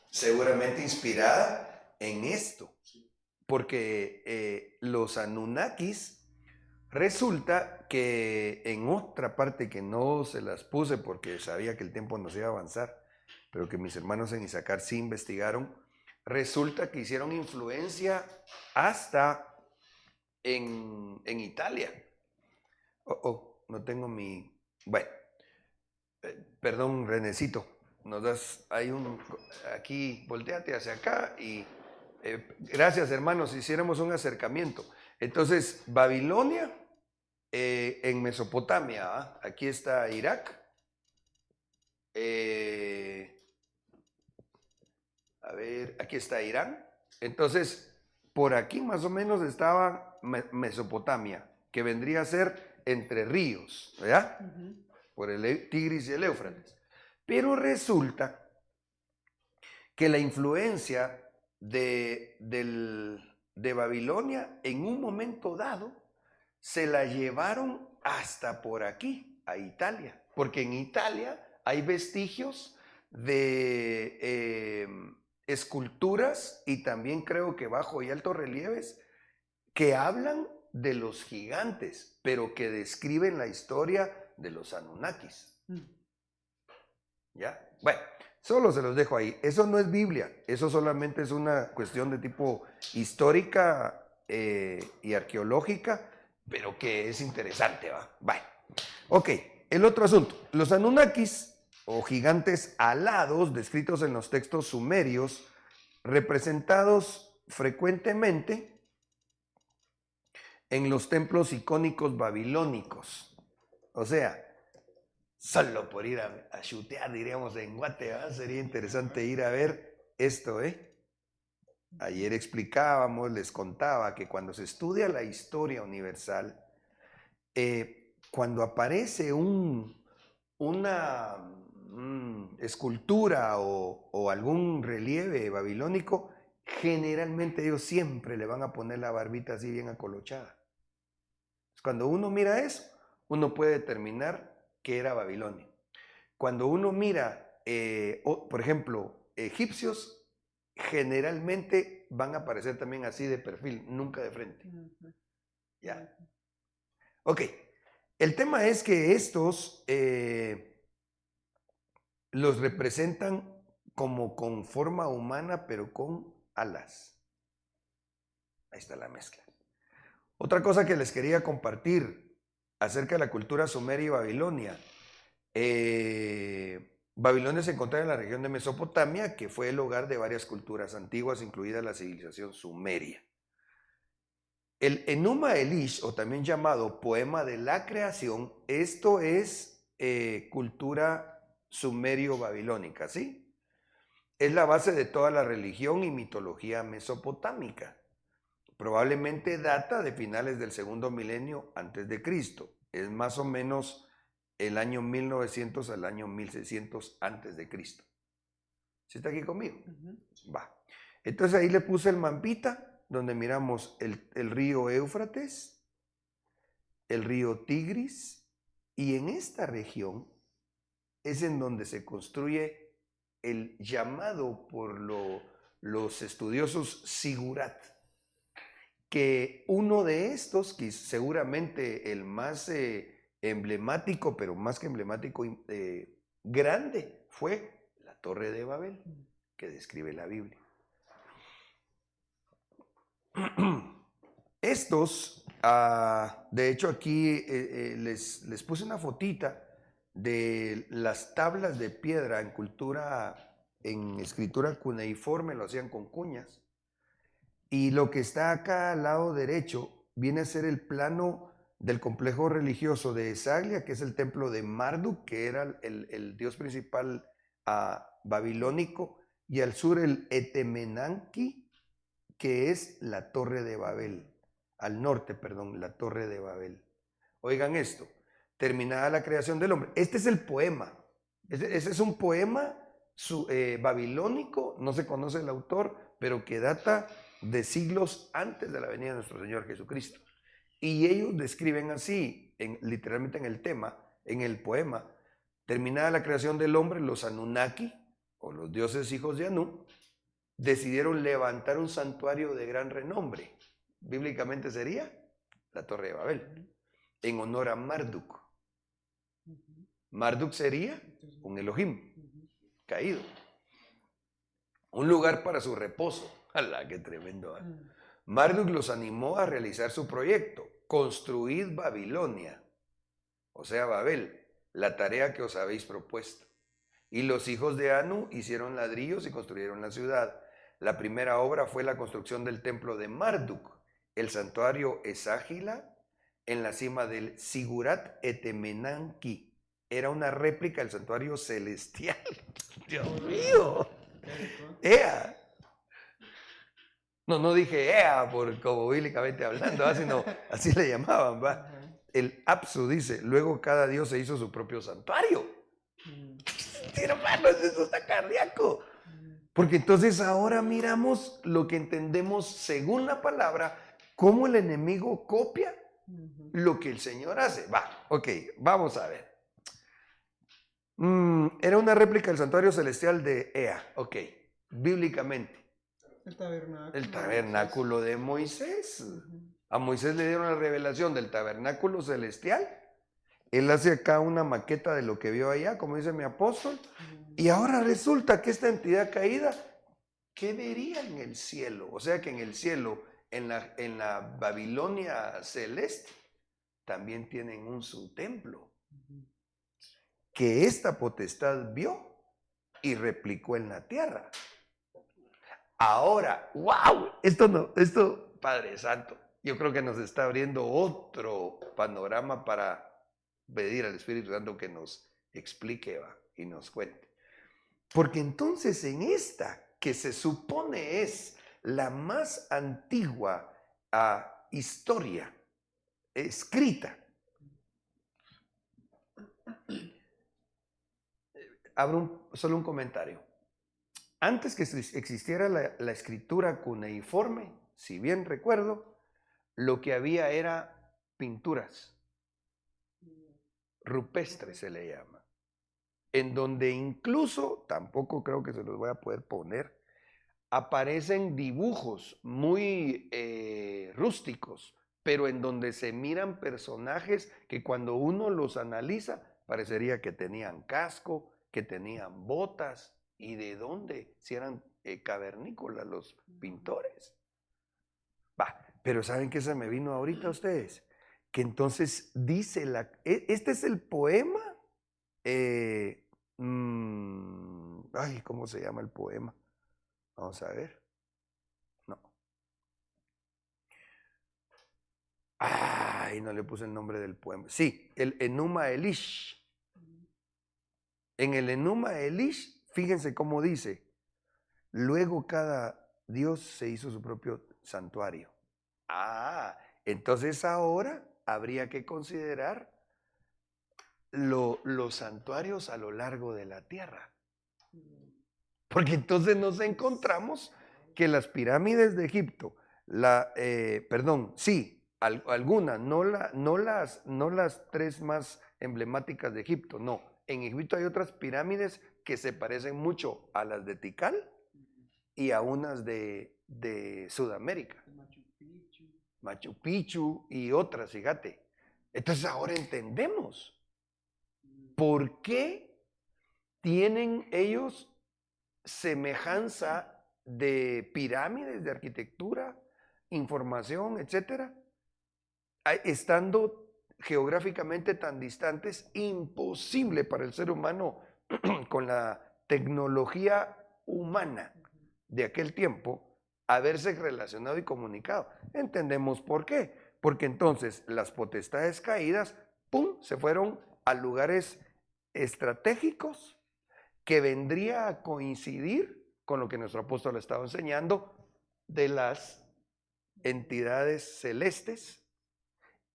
seguramente inspirada en esto, porque los Anunnakis resulta que en otra parte que no se las puse porque sabía que el tiempo nos iba a avanzar, pero que mis hermanos en Isaacar sí investigaron, resulta que hicieron influencia hasta en Italia. No tengo mi... Bueno, perdón, Renecito, nos das, aquí, volteate hacia acá y gracias hermanos, hiciéramos un acercamiento. Entonces, Babilonia, en Mesopotamia, ¿ah? Aquí está Irak, a ver, aquí está Irán. Entonces, por aquí más o menos estaba Mesopotamia, que vendría a ser entre ríos, ¿verdad? Por el Tigris y el Éufrates. Pero resulta que la influencia de Babilonia en un momento dado se la llevaron hasta por aquí, a Italia, porque en Italia hay vestigios de esculturas y también creo que bajo y altos relieves que hablan de los gigantes, pero que describen la historia de los Anunnakis. ¿Ya? Bueno, solo se los dejo ahí. Eso no es Biblia, eso solamente es una cuestión de tipo histórica y arqueológica, pero que es interesante, ¿va? Bueno, ok, el otro asunto. Los Anunnakis, o gigantes alados, descritos en los textos sumerios, representados frecuentemente en los templos icónicos babilónicos. O sea, solo por ir a chutear, diríamos en Guate, ¿verdad? Sería interesante ir a ver esto, ¿eh? Ayer explicábamos, les contaba que cuando se estudia la historia universal, cuando aparece una escultura o algún relieve babilónico, generalmente ellos siempre le van a poner la barbita así bien acolochada. Cuando uno mira eso, uno puede determinar que era Babilonia. Cuando uno mira, por ejemplo, egipcios, generalmente van a aparecer también así de perfil, nunca de frente. Ya. Ok. El tema es que estos los representan como con forma humana, pero con alas. Ahí está la mezcla. Otra cosa que les quería compartir acerca de la cultura sumeria y babilonia. Babilonia se encontraba en la región de Mesopotamia, que fue el hogar de varias culturas antiguas, incluida la civilización sumeria. El Enuma Elish, o también llamado poema de la creación, esto es cultura sumerio-babilónica, ¿sí? Es la base de toda la religión y mitología mesopotámica. Probablemente data de finales del segundo milenio antes de Cristo. Es más o menos el año 1900 al año 1600 antes de Cristo. ¿Sí está aquí conmigo? Va. Entonces ahí le puse el mapita donde miramos el río Éufrates, el río Tigris, y en esta región es en donde se construye el llamado por los estudiosos Sigurat, que uno de estos, que seguramente el más emblemático, pero más que emblemático, grande, fue la Torre de Babel, que describe la Biblia. Estos, de hecho aquí les puse una fotita de las tablas de piedra en escritura cuneiforme, lo hacían con cuñas. Y lo que está acá al lado derecho viene a ser el plano del complejo religioso de Esaglia, que es el templo de Marduk, que era el dios principal babilónico, y al sur el Etemenanki, que es la Torre de Babel, al norte, perdón, la Torre de Babel. Oigan esto, terminada la creación del hombre. Este es el poema. Ese es un poema babilónico, no se conoce el autor, pero que data de siglos antes de la venida de nuestro Señor Jesucristo. Y ellos describen así, literalmente en el tema, en el poema, terminada la creación del hombre, los Anunnaki, o los dioses hijos de Anu, decidieron levantar un santuario de gran renombre. Bíblicamente sería la Torre de Babel, en honor a Marduk. Marduk sería un Elohim caído, un lugar para su reposo. ¡Hala, qué tremendo! Marduk los animó a realizar su proyecto: construid Babilonia, o sea, Babel, la tarea que os habéis propuesto. Y los hijos de Anu hicieron ladrillos y construyeron la ciudad. La primera obra fue la construcción del templo de Marduk, el santuario Eságila, en la cima del Sigurat Etemenanki. Era una réplica del santuario celestial. ¡Dios mío! ¡Ea! No dije ea, como bíblicamente hablando, sino así le llamaban, ¿va? El Apsu dice, luego cada dios se hizo su propio santuario. Hermanos, eso está cardíaco. Porque entonces ahora miramos lo que entendemos según la palabra, cómo el enemigo copia lo que el Señor hace. Va, ok, vamos a ver. Era una réplica del santuario celestial de Ea, ok, bíblicamente. El tabernáculo de Moisés. A Moisés le dieron la revelación del tabernáculo celestial. Él hace acá una maqueta de lo que vio allá, como dice mi apóstol. Y ahora resulta que esta entidad caída, ¿qué vería en el cielo? O sea que en el cielo, en la Babilonia celeste, también tienen su templo, que esta potestad vio y replicó en la tierra. Ahora, wow, esto, Padre Santo, yo creo que nos está abriendo otro panorama para pedir al Espíritu Santo que nos explique y nos cuente. Porque entonces en esta, que se supone es la más antigua historia escrita, abro solo un comentario. Antes que existiera la escritura cuneiforme, si bien recuerdo, lo que había era pinturas rupestres, se le llama, en donde incluso, tampoco creo que se los voy a poder poner, aparecen dibujos muy rústicos, pero en donde se miran personajes que cuando uno los analiza, parecería que tenían casco, que tenían botas. ¿Y de dónde? Si eran cavernícolas los pintores. Pero ¿saben qué se me vino ahorita a ustedes? Que entonces dice este es el poema. Ay, ¿cómo se llama el poema? Vamos a ver. No. Ay, no le puse el nombre del poema. Sí, el Enuma Elish. En el Enuma Elish, fíjense cómo dice. Luego cada dios se hizo su propio santuario. Ah, entonces ahora habría que considerar los santuarios a lo largo de la tierra. Porque entonces nos encontramos que las pirámides de Egipto, algunas, no las tres más emblemáticas de Egipto, no. En Egipto hay otras pirámides que se parecen mucho a las de Tikal y a unas de Sudamérica. Machu Picchu y otras, fíjate. Entonces ahora entendemos por qué tienen ellos semejanza de pirámides de arquitectura, información, etcétera, estando geográficamente tan distantes, imposible para el ser humano con la tecnología humana de aquel tiempo haberse relacionado y comunicado. Entendemos por qué, porque entonces las potestades caídas, ¡pum!, se fueron a lugares estratégicos que vendría a coincidir con lo que nuestro apóstol ha estado enseñando de las entidades celestes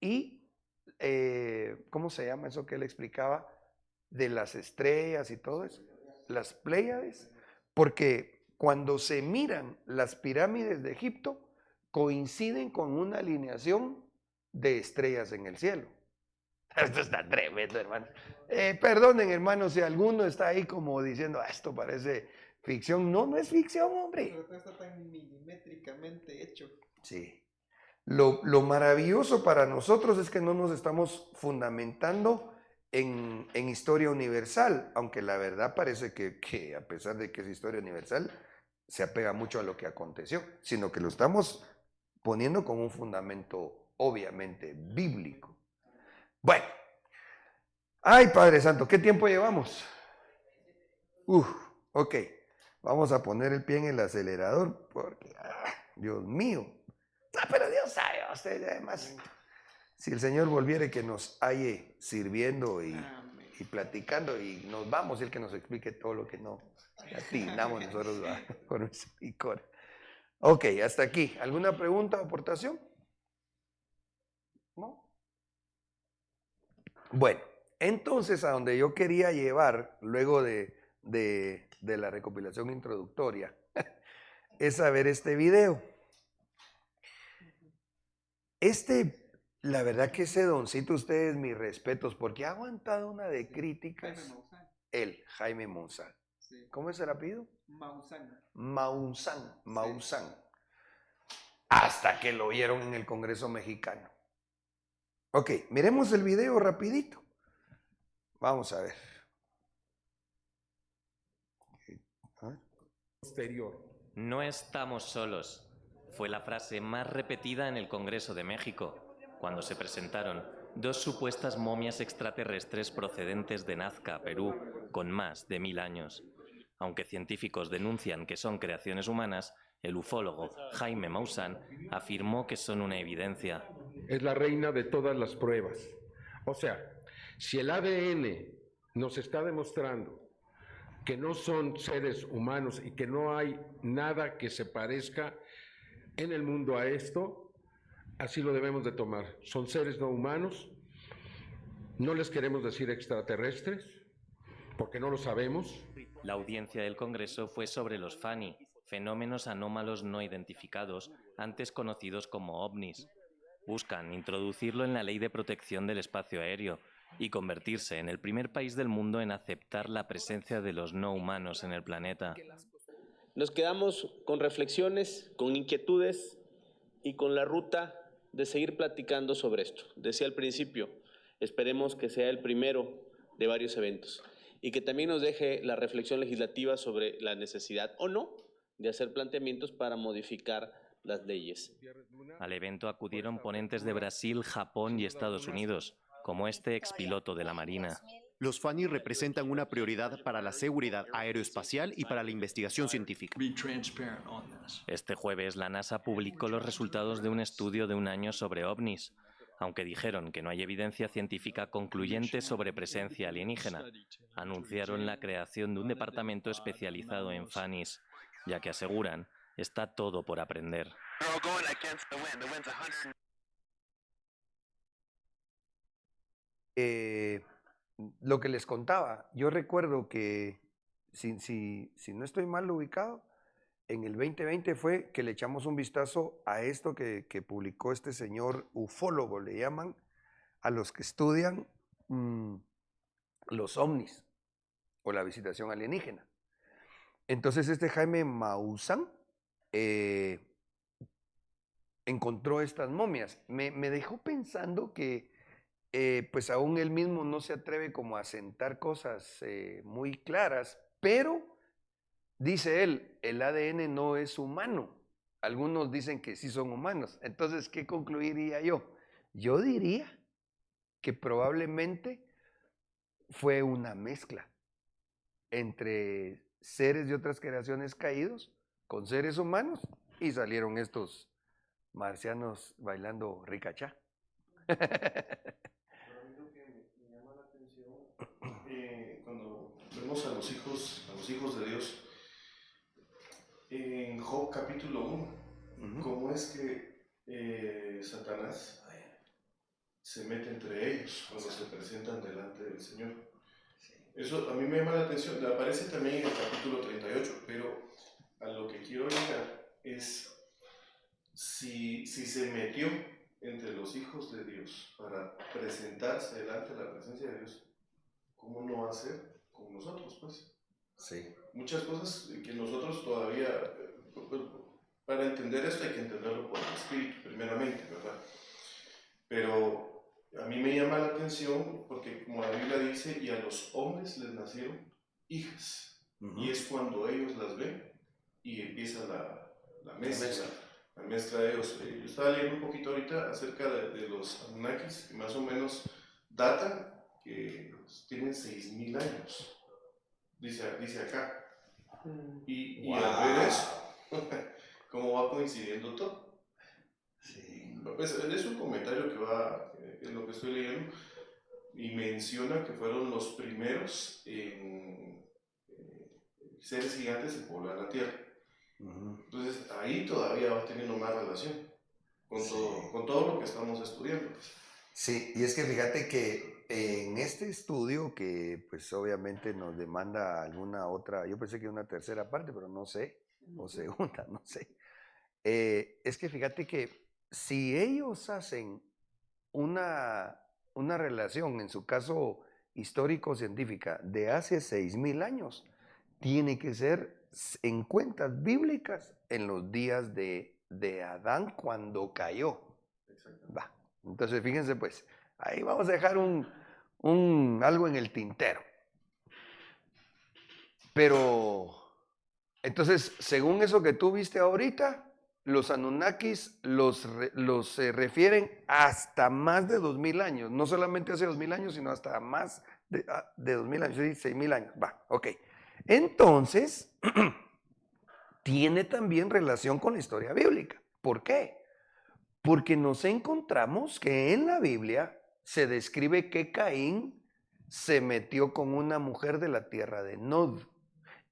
y, ¿cómo se llama eso que él explicaba? De las estrellas y todo eso, las Pléyades, porque cuando se miran las pirámides de Egipto, coinciden con una alineación de estrellas en el cielo. Esto está tremendo, hermano. Perdonen, hermano, si alguno está ahí como diciendo, esto parece ficción. No, no es ficción, hombre. Pero todo está tan milimétricamente hecho. Sí. Lo maravilloso para nosotros es que no nos estamos fundamentando en historia universal, aunque la verdad parece que a pesar de que es historia universal, se apega mucho a lo que aconteció, sino que lo estamos poniendo con un fundamento obviamente bíblico. Bueno, ay Padre Santo, ¿qué tiempo llevamos? Ok, vamos a poner el pie en el acelerador porque, Dios mío, pero Dios sabe, usted además, si el Señor volviera que nos halle sirviendo y platicando y nos vamos, y el que nos explique todo lo que no atinamos nosotros por misericordia. Ok, hasta aquí. ¿Alguna pregunta o aportación? ¿No? Bueno, entonces a donde yo quería llevar, luego de la recopilación introductoria, es a ver este video. La verdad que ese doncito, ustedes mis respetos, porque ha aguantado una de críticas. Jaime Maussan. Sí. ¿Cómo es el apellido? Maussan. Maussan. Hasta que lo vieron en el Congreso mexicano. Ok, miremos el video rapidito. Vamos a ver. Posterior. No estamos solos. Fue la frase más repetida en el Congreso de México, cuando se presentaron dos supuestas momias extraterrestres procedentes de Nazca, Perú, con más de 1000 años. Aunque científicos denuncian que son creaciones humanas, el ufólogo Jaime Maussan afirmó que son una evidencia. Es la reina de todas las pruebas. O sea, si el ADN nos está demostrando que no son seres humanos y que no hay nada que se parezca en el mundo a esto, así lo debemos de tomar. Son seres no humanos, no les queremos decir extraterrestres, porque no lo sabemos. La audiencia del Congreso fue sobre los FANI, fenómenos anómalos no identificados, antes conocidos como ovnis. Buscan introducirlo en la Ley de Protección del Espacio Aéreo y convertirse en el primer país del mundo en aceptar la presencia de los no humanos en el planeta. Nos quedamos con reflexiones, con inquietudes y con la ruta de seguir platicando sobre esto. Decía al principio, esperemos que sea el primero de varios eventos y que también nos deje la reflexión legislativa sobre la necesidad o no de hacer planteamientos para modificar las leyes. Al evento acudieron ponentes de Brasil, Japón y Estados Unidos, como este expiloto de la Marina. Los FANI representan una prioridad para la seguridad aeroespacial y para la investigación científica. Este jueves, la NASA publicó los resultados de un estudio de un año sobre ovnis, aunque dijeron que no hay evidencia científica concluyente sobre presencia alienígena. Anunciaron la creación de un departamento especializado en FANIs, ya que aseguran está todo por aprender. Lo que les contaba, yo recuerdo que, si no estoy mal ubicado, en el 2020 fue que le echamos un vistazo a esto que publicó este señor ufólogo, le llaman, a los que estudian los ovnis o la visitación alienígena. Entonces este Jaime Maussan encontró estas momias. Me dejó pensando que pues aún él mismo no se atreve como a sentar cosas muy claras, pero dice él, el ADN no es humano. Algunos dicen que sí son humanos. Entonces, ¿qué concluiría yo? Yo diría que probablemente fue una mezcla entre seres de otras creaciones caídos con seres humanos y salieron estos marcianos bailando ricachá. Cuando vemos a los hijos de Dios, en Job capítulo 1, cómo es que Satanás se mete entre ellos cuando se presentan delante del Señor. Eso a mí me llama la atención, aparece también en el capítulo 38, pero a lo que quiero llegar es si se metió entre los hijos de Dios para presentarse delante de la presencia de Dios, ¿cómo no va a ser con nosotros, pues? Sí. Muchas cosas que nosotros todavía, para entender esto hay que entenderlo por el Espíritu, primeramente, ¿verdad? Pero a mí me llama la atención porque, como la Biblia dice, y a los hombres les nacieron hijas. Y es cuando ellos las ven y empieza la mezcla de ellos. Yo estaba leyendo un poquito ahorita acerca de los Anunnakis, que más o menos datan que tienen 6.000 años, dice acá. Y Wow. al ver eso, ¿cómo va coincidiendo todo? Sí. Pues, es un comentario que va en lo que estoy leyendo y menciona que fueron los primeros seres gigantes en poblar la Tierra. Entonces ahí todavía va teniendo más relación con todo lo que estamos estudiando. Sí, y es que fíjate que en este estudio, que pues obviamente nos demanda alguna otra, yo pensé que una tercera parte, pero no sé, o segunda, no sé. Es que fíjate que si ellos hacen una relación, en su caso histórico-científica, de hace 6.000 años, tiene que ser en cuentas bíblicas en los días de Adán cuando cayó. Va. Entonces fíjense pues, ahí vamos a dejar algo en el tintero. Pero, entonces, según eso que tú viste ahorita, los Anunnakis los refieren hasta más de 2.000 años. No solamente hace 2.000 años, sino hasta más de 2.000 años, sí, 6.000 años. Va, ok. Entonces, tiene también relación con la historia bíblica. ¿Por qué? Porque nos encontramos que en la Biblia se describe que Caín se metió con una mujer de la tierra de Nod.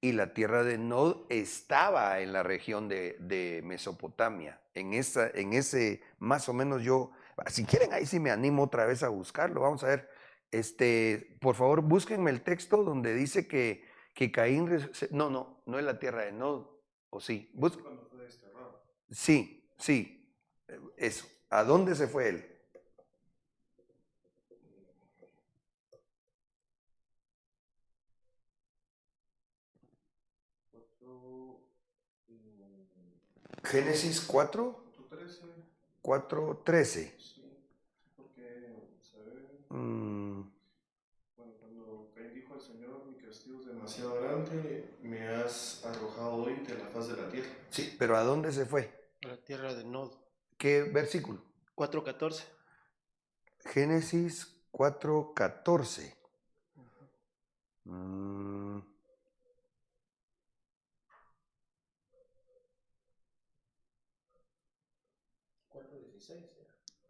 Y la tierra de Nod estaba en la región de Mesopotamia. En ese, más o menos yo, si quieren ahí sí me animo otra vez a buscarlo. Vamos a ver, por favor búsquenme el texto donde dice que Caín, no es la tierra de Nod, ¿o sí? Sí, eso. ¿A dónde se fue él? Génesis 4:13. Sí, porque, Bueno, cuando Caín dijo al Señor, mi castigo es demasiado grande, me has arrojado hoy de la faz de la tierra. Sí, pero ¿a dónde se fue? a la tierra de Nod. ¿Qué versículo? 4:14. Génesis 4:14. Mm.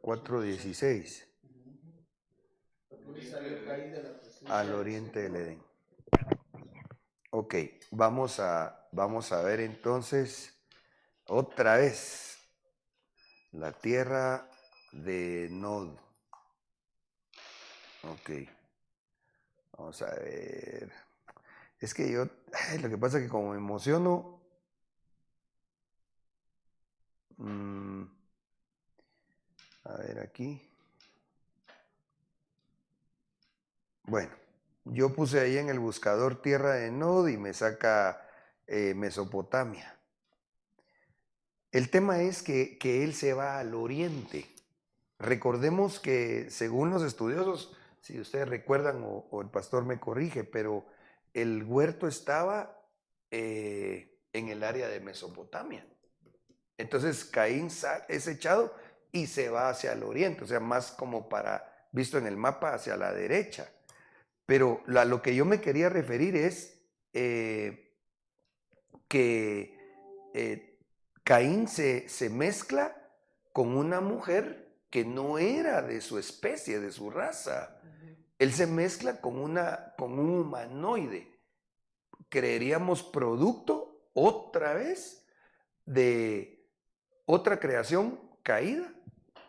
4:16. Al oriente del Edén. Ok, vamos a ver entonces otra vez la tierra de Nod. Ok, vamos a ver. Es que yo, lo que pasa es que como me emociono, a ver aquí. Bueno, yo puse ahí en el buscador tierra de Nod y me saca Mesopotamia. El tema es que él se va al oriente. Recordemos que según los estudiosos, si ustedes recuerdan o el pastor me corrige, pero el huerto estaba en el área de Mesopotamia. Entonces Caín es echado y se va hacia el oriente, o sea, más como para, visto en el mapa, hacia la derecha. Pero lo que yo me quería referir es que Caín se mezcla con una mujer que no era de su especie, de su raza. Él se mezcla con un humanoide. Creeríamos producto otra vez de otra creación caída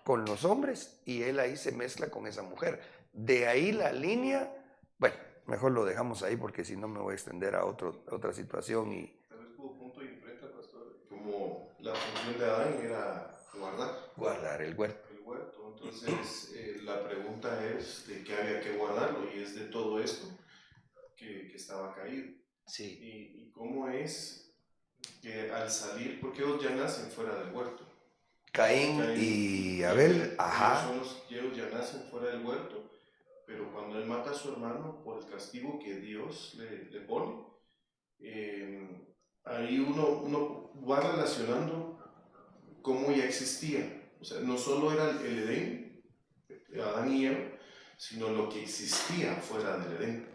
con los hombres y él ahí se mezcla con esa mujer. De ahí la línea, bueno, mejor lo dejamos ahí porque si no me voy a extender a otra situación y... Tal vez como punto de enfrente, pastor, como la función de Adán era guardar el huerto. Entonces, la pregunta es de qué había que guardarlo y es de todo esto que estaba caído. Sí. Y cómo es que al salir, porque ellos ya nacen fuera del huerto. Caín y Abel, ajá. Ellos ya nacen fuera del huerto, pero cuando él mata a su hermano por el castigo que Dios le pone, ahí uno va relacionando cómo ya existía. O sea, no solo era el Edén, Adán y Eva, sino lo que existía fuera del Edén.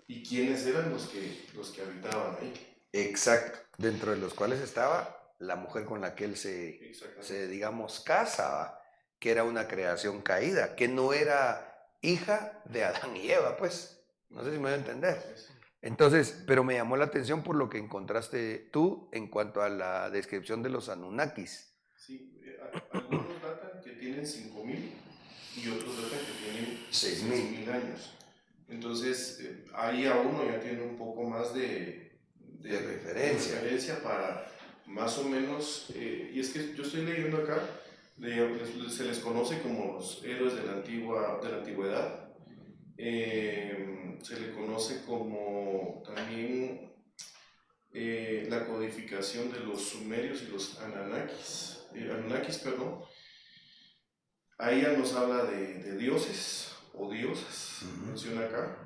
¿Y quiénes eran los que habitaban ahí? Exacto, dentro de los cuales estaba la mujer con la que él se digamos, casa, que era una creación caída, que no era hija de Adán y Eva, pues. No sé si me voy a entender. Entonces, pero me llamó la atención por lo que encontraste tú en cuanto a la descripción de los Anunnakis. Sí, algunos datan que tienen 5.000 y otros datan que tienen 6.000 años. Entonces, ahí a uno ya tiene un poco más de referencia para más o menos, y es que yo estoy leyendo acá, se les conoce como los héroes de la antigüedad, se le conoce como también la codificación de los sumerios y los Anunnakis, perdón. Ahí ya nos habla de dioses o diosas, menciona acá.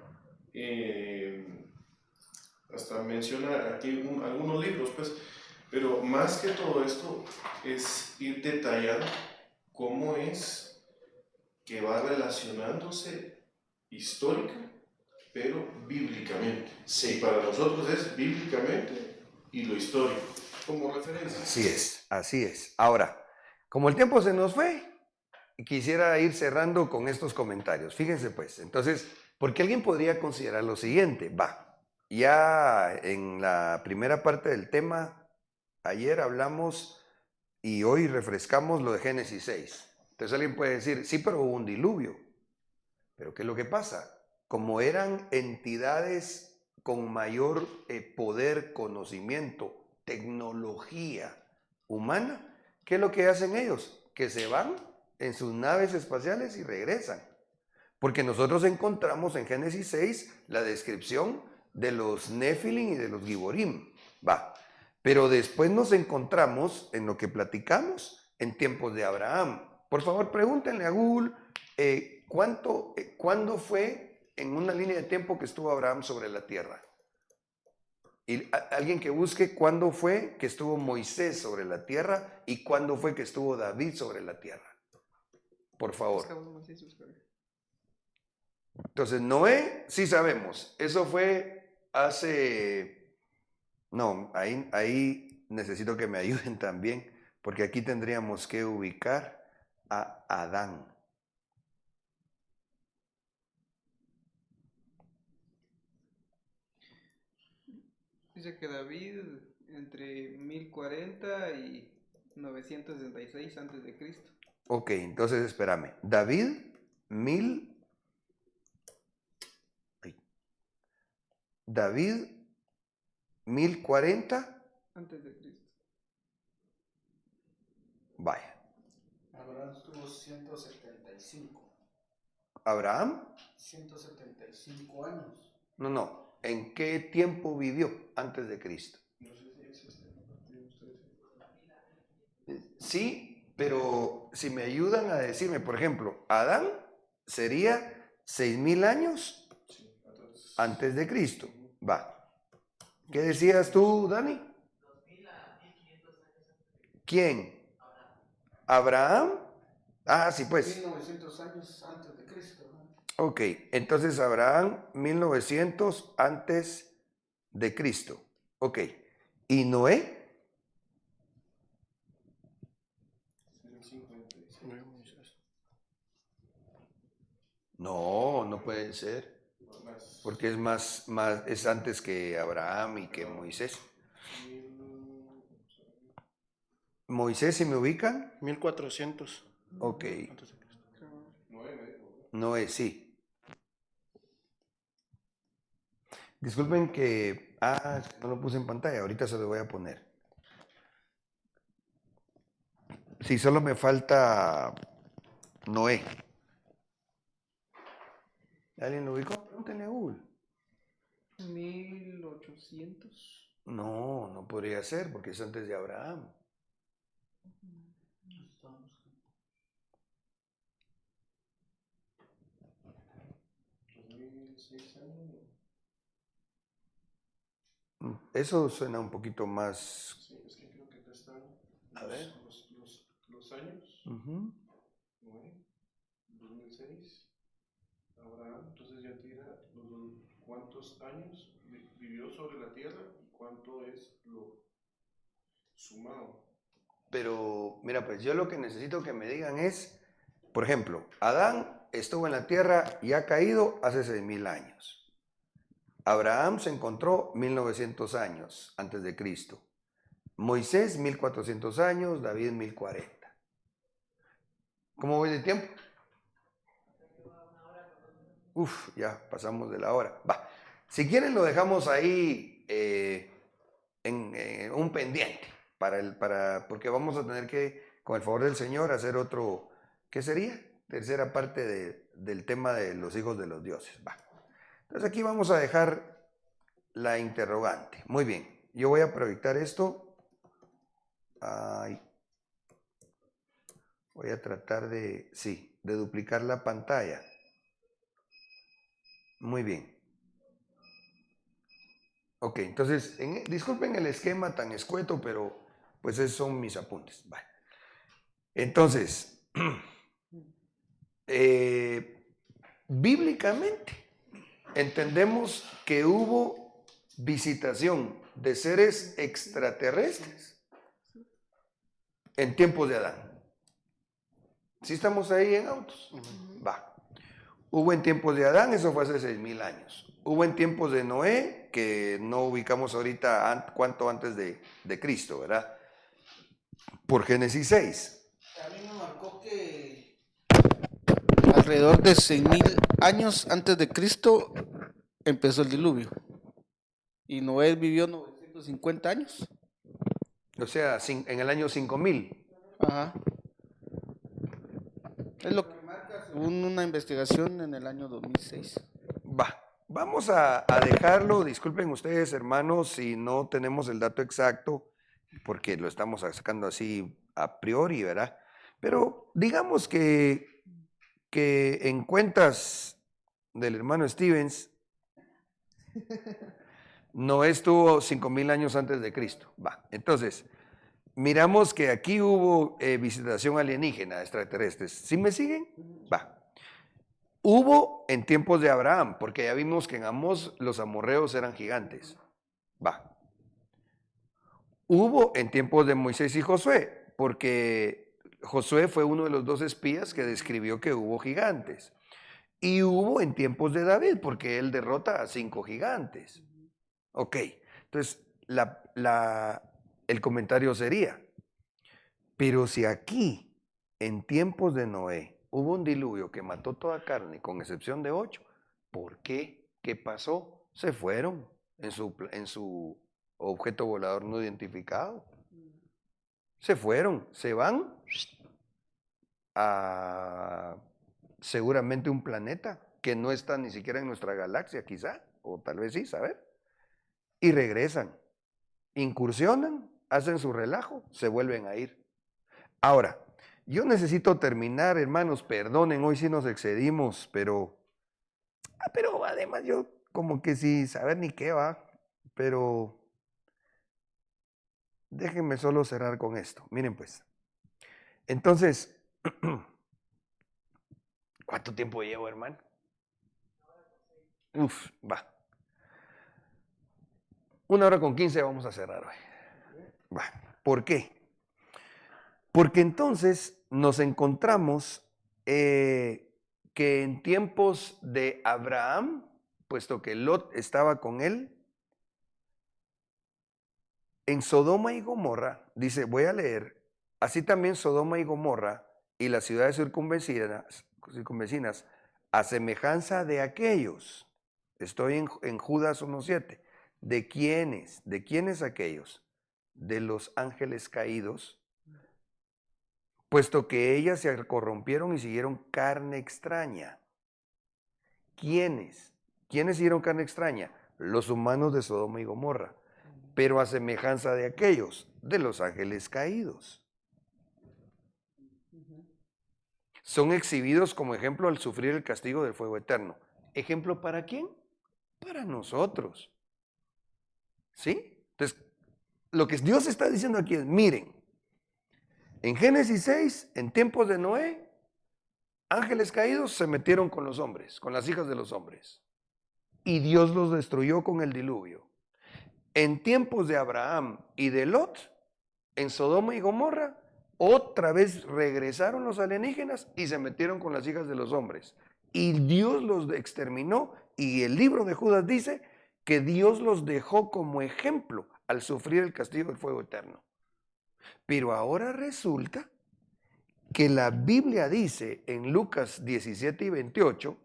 Hasta menciona aquí algunos libros, pues, pero más que todo esto es ir detallando cómo es que va relacionándose histórica, pero bíblicamente. Sí. Y para nosotros es bíblicamente y lo histórico, como referencia. Así es. Ahora, como el tiempo se nos fue, quisiera ir cerrando con estos comentarios. Fíjense pues, entonces, porque alguien podría considerar lo siguiente, ya en la primera parte del tema, ayer hablamos y hoy refrescamos lo de Génesis 6. Entonces alguien puede decir, sí, pero hubo un diluvio. Pero ¿qué es lo que pasa? Como eran entidades con mayor poder, conocimiento, tecnología humana, ¿qué es lo que hacen ellos? Que se van en sus naves espaciales y regresan. Porque nosotros encontramos en Génesis 6 la descripción de los Nefilim y de los Giborim. Pero después nos encontramos en lo que platicamos en tiempos de Abraham. Por favor, pregúntenle a Google cuándo fue en una línea de tiempo que estuvo Abraham sobre la tierra. Alguien que busque cuándo fue que estuvo Moisés sobre la tierra y cuándo fue que estuvo David sobre la tierra. Por favor. Entonces, Noé, sí sabemos. Eso fue hace... No, ahí necesito que me ayuden también, porque aquí tendríamos que ubicar a Adán. Dice que David entre 1040 y 966 antes de Cristo. Ok, entonces espérame. David, David, 1040. Antes de Cristo. Vaya. Abraham estuvo 175. ¿Abraham? 175 años. No. ¿En qué tiempo vivió antes de Cristo? Sí, pero si me ayudan a decirme, por ejemplo, Adán sería 6000 años antes de Cristo. Va. ¿Qué decías tú, Dani? ¿Quién? ¿Abraham? Ah, sí, pues. 1900 años antes de Cristo. Ok, entonces Abraham, 1900 antes de Cristo. Ok. ¿Y Noé? No puede ser. Porque es antes que Abraham y que Moisés. ¿Moisés, si me ubican? 1400. Ok. Noé, sí. Disculpen que... no lo puse en pantalla, ahorita se lo voy a poner. Sí, solo me falta Noé. ¿Alguien lo ubicó? Pregúntenle a Google. 1800. No podría ser porque es antes de Abraham. Eso suena un poquito más... Sí, es que creo que acá están A ver. los años. 9, 2006, Abraham, entonces ya tira cuántos años vivió sobre la tierra y cuánto es lo sumado. Pero, mira, pues yo lo que necesito que me digan es, por ejemplo, Adán estuvo en la tierra y ha caído hace 6000 años. Abraham se encontró 1900 años antes de Cristo. Moisés 1400 años, David 1040. ¿Cómo voy de tiempo? Ya pasamos de la hora. Va. Si quieren lo dejamos ahí en un pendiente porque vamos a tener que, con el favor del Señor, hacer otro, ¿qué sería? Tercera parte del tema de los hijos de los dioses. Va. Entonces aquí vamos a dejar la interrogante. Muy bien, yo voy a proyectar esto. Voy a tratar de duplicar la pantalla. Muy bien. Ok, entonces, disculpen el esquema tan escueto, pero pues esos son mis apuntes. Vale. Entonces, bíblicamente entendemos que hubo visitación de seres extraterrestres en tiempos de Adán. ¿Sí estamos ahí en autos? Va. Hubo en tiempos de Adán, eso fue hace 6000 años. Hubo en tiempos de Noé, que no ubicamos ahorita cuánto antes de Cristo, ¿verdad? Por Génesis 6. A mí me marcó que alrededor de 6000 años antes de Cristo empezó el diluvio. Y Noé vivió 950 años. O sea, en el año 5000. Ajá. Es lo que marca según una investigación en el año 2006. Va. Vamos a dejarlo, disculpen ustedes hermanos si no tenemos el dato exacto, porque lo estamos sacando así a priori, ¿verdad? Pero digamos que en cuentas del hermano Stevens, Noé estuvo 5000 años antes de Cristo. Va, entonces, miramos que aquí hubo visitación alienígena, extraterrestres. ¿Sí me siguen? Va. Hubo en tiempos de Abraham, porque ya vimos que en Amós los amorreos eran gigantes. Va. Hubo en tiempos de Moisés y Josué, porque Josué fue uno de los 2 espías que describió que hubo gigantes. Y hubo en tiempos de David, porque él derrota a 5 gigantes. Ok, entonces el comentario sería, pero si aquí, en tiempos de Noé, hubo un diluvio que mató toda carne, con excepción de 8, ¿por qué? ¿Qué pasó? Se fueron en su objeto volador no identificado. Se fueron, se van a seguramente un planeta que no está ni siquiera en nuestra galaxia, quizá, o tal vez sí, saber. Y regresan, incursionan, hacen su relajo, se vuelven a ir. Ahora, yo necesito terminar, hermanos, perdonen, hoy sí nos excedimos, pero además yo como que sin saber ni qué va, pero déjenme solo cerrar con esto. Miren pues, entonces, ¿cuánto tiempo llevo, hermano? Uf, va. 1:15 vamos a cerrar hoy. Va. ¿Por qué? Porque entonces nos encontramos que en tiempos de Abraham, puesto que Lot estaba con él, en Sodoma y Gomorra, dice, voy a leer, así también Sodoma y Gomorra y las ciudades circunvecinas, a semejanza de aquellos, estoy en Judas 1:7, ¿de quiénes? ¿De quiénes aquellos? De los ángeles caídos, puesto que ellas se corrompieron y siguieron carne extraña. ¿Quiénes? ¿Quiénes siguieron carne extraña? Los humanos de Sodoma y Gomorra, pero a semejanza de aquellos, de los ángeles caídos. Son exhibidos como ejemplo al sufrir el castigo del fuego eterno. ¿Ejemplo para quién? Para nosotros. ¿Sí? Entonces, lo que Dios está diciendo aquí es, miren, en Génesis 6, en tiempos de Noé, ángeles caídos se metieron con los hombres, con las hijas de los hombres. Y Dios los destruyó con el diluvio. En tiempos de Abraham y de Lot, en Sodoma y Gomorra, otra vez regresaron los alienígenas y se metieron con las hijas de los hombres. Y Dios los exterminó, y el libro de Judas dice que Dios los dejó como ejemplo al sufrir el castigo del fuego eterno. Pero ahora resulta que la Biblia dice en Lucas 17:28,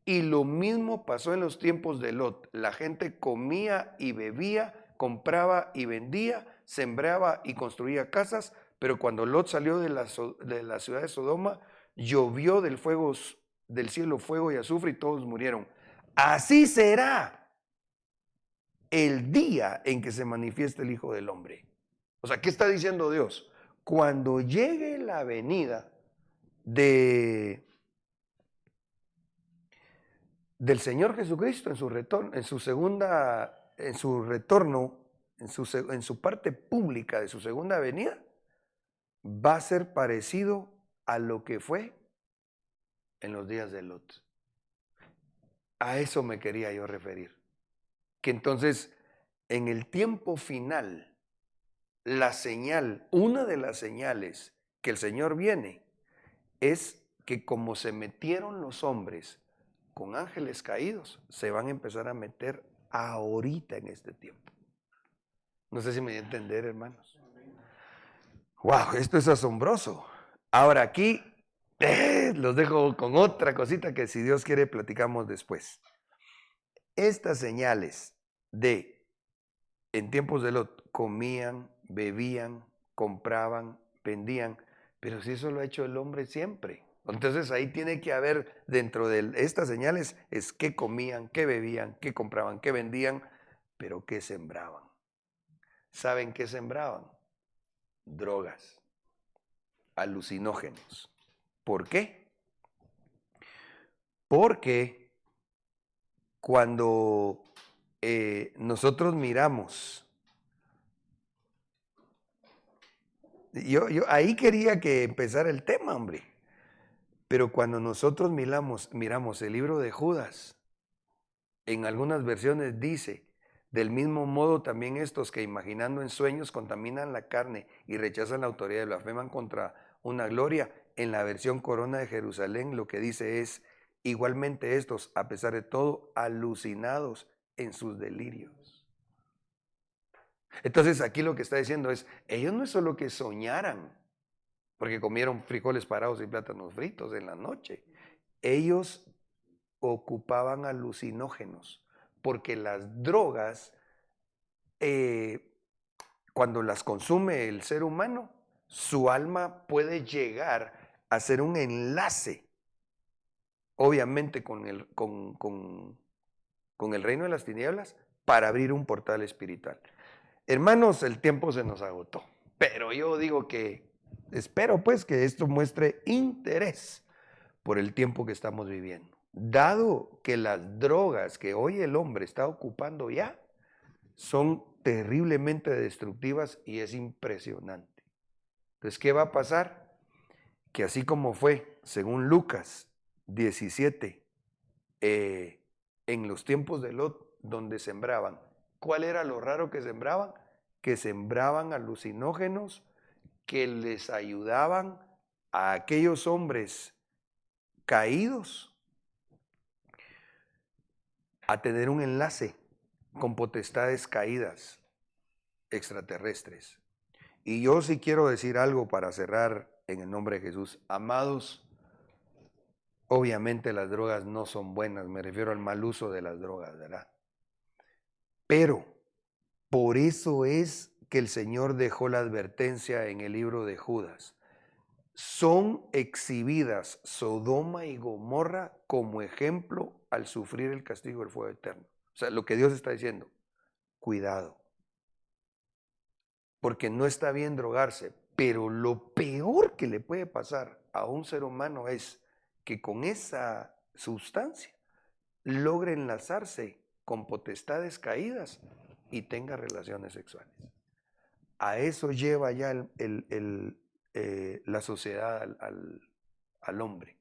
y lo mismo pasó en los tiempos de Lot. La gente comía y bebía, compraba y vendía, sembraba y construía casas, pero cuando Lot salió de la ciudad de Sodoma, llovió del cielo fuego y azufre y todos murieron. Así será el día en que se manifieste el Hijo del Hombre. O sea, ¿qué está diciendo Dios? Cuando llegue la venida del Señor Jesucristo en su retorno, en su parte pública de su segunda venida, va a ser parecido a lo que fue en los días de Lot. A eso me quería yo referir. Que entonces, en el tiempo final, la señal, una de las señales que el Señor viene, es que como se metieron los hombres con ángeles caídos, se van a empezar a meter ahorita en este tiempo. No sé si me voy a entender, hermanos. Wow, esto es asombroso. Ahora aquí los dejo con otra cosita que si Dios quiere platicamos después. Estas señales de en tiempos de Lot comían, bebían, compraban, vendían, pero si eso lo ha hecho el hombre siempre. Entonces ahí tiene que haber dentro de estas señales es qué comían, qué bebían, qué compraban, qué vendían, pero qué sembraban. ¿Saben qué sembraban? Drogas, alucinógenos. ¿Por qué? Porque cuando nosotros miramos, yo ahí quería que empezara el tema, hombre, pero cuando nosotros miramos el libro de Judas, en algunas versiones dice, del mismo modo también estos que imaginando en sueños contaminan la carne y rechazan la autoridad y blasfeman contra una gloria. En la versión Corona de Jerusalén lo que dice es, igualmente estos, a pesar de todo, alucinados en sus delirios. Entonces aquí lo que está diciendo es, ellos no es solo que soñaran, porque comieron frijoles parados y plátanos fritos en la noche. Ellos ocupaban alucinógenos, porque las drogas, cuando las consume el ser humano, su alma puede llegar a ser un enlace, obviamente con el reino de las tinieblas, para abrir un portal espiritual. Hermanos, el tiempo se nos agotó, pero yo digo que espero pues que esto muestre interés por el tiempo que estamos viviendo. Dado que las drogas que hoy el hombre está ocupando ya son terriblemente destructivas y es impresionante. Entonces, ¿qué va a pasar? Que así como fue, según Lucas 17, en los tiempos de Lot, donde sembraban, ¿cuál era lo raro que sembraban? Que sembraban alucinógenos que les ayudaban a aquellos hombres caídos a tener un enlace con potestades caídas extraterrestres. Y yo sí quiero decir algo para cerrar en el nombre de Jesús. Amados, obviamente las drogas no son buenas, me refiero al mal uso de las drogas, ¿verdad? Pero por eso es que el Señor dejó la advertencia en el libro de Judas. Son exhibidas Sodoma y Gomorra como ejemplo al sufrir el castigo del fuego eterno. O sea, lo que Dios está diciendo, cuidado, porque no está bien drogarse, pero lo peor que le puede pasar a un ser humano es que con esa sustancia logre enlazarse con potestades caídas y tenga relaciones sexuales. A eso lleva ya la sociedad al hombre.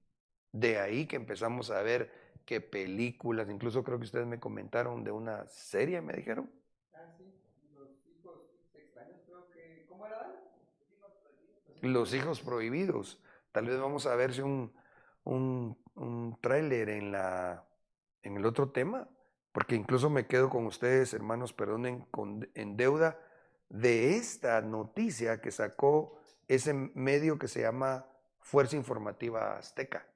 De ahí que empezamos a ver que películas, incluso creo que ustedes me comentaron de una serie, me dijeron. Ah, sí, los hijos extraños, creo que. ¿Cómo era? Los hijos prohibidos. Tal vez vamos a ver si un tráiler en el otro tema, porque incluso me quedo con ustedes, hermanos, perdonen, en deuda de esta noticia que sacó ese medio que se llama Fuerza Informativa Azteca.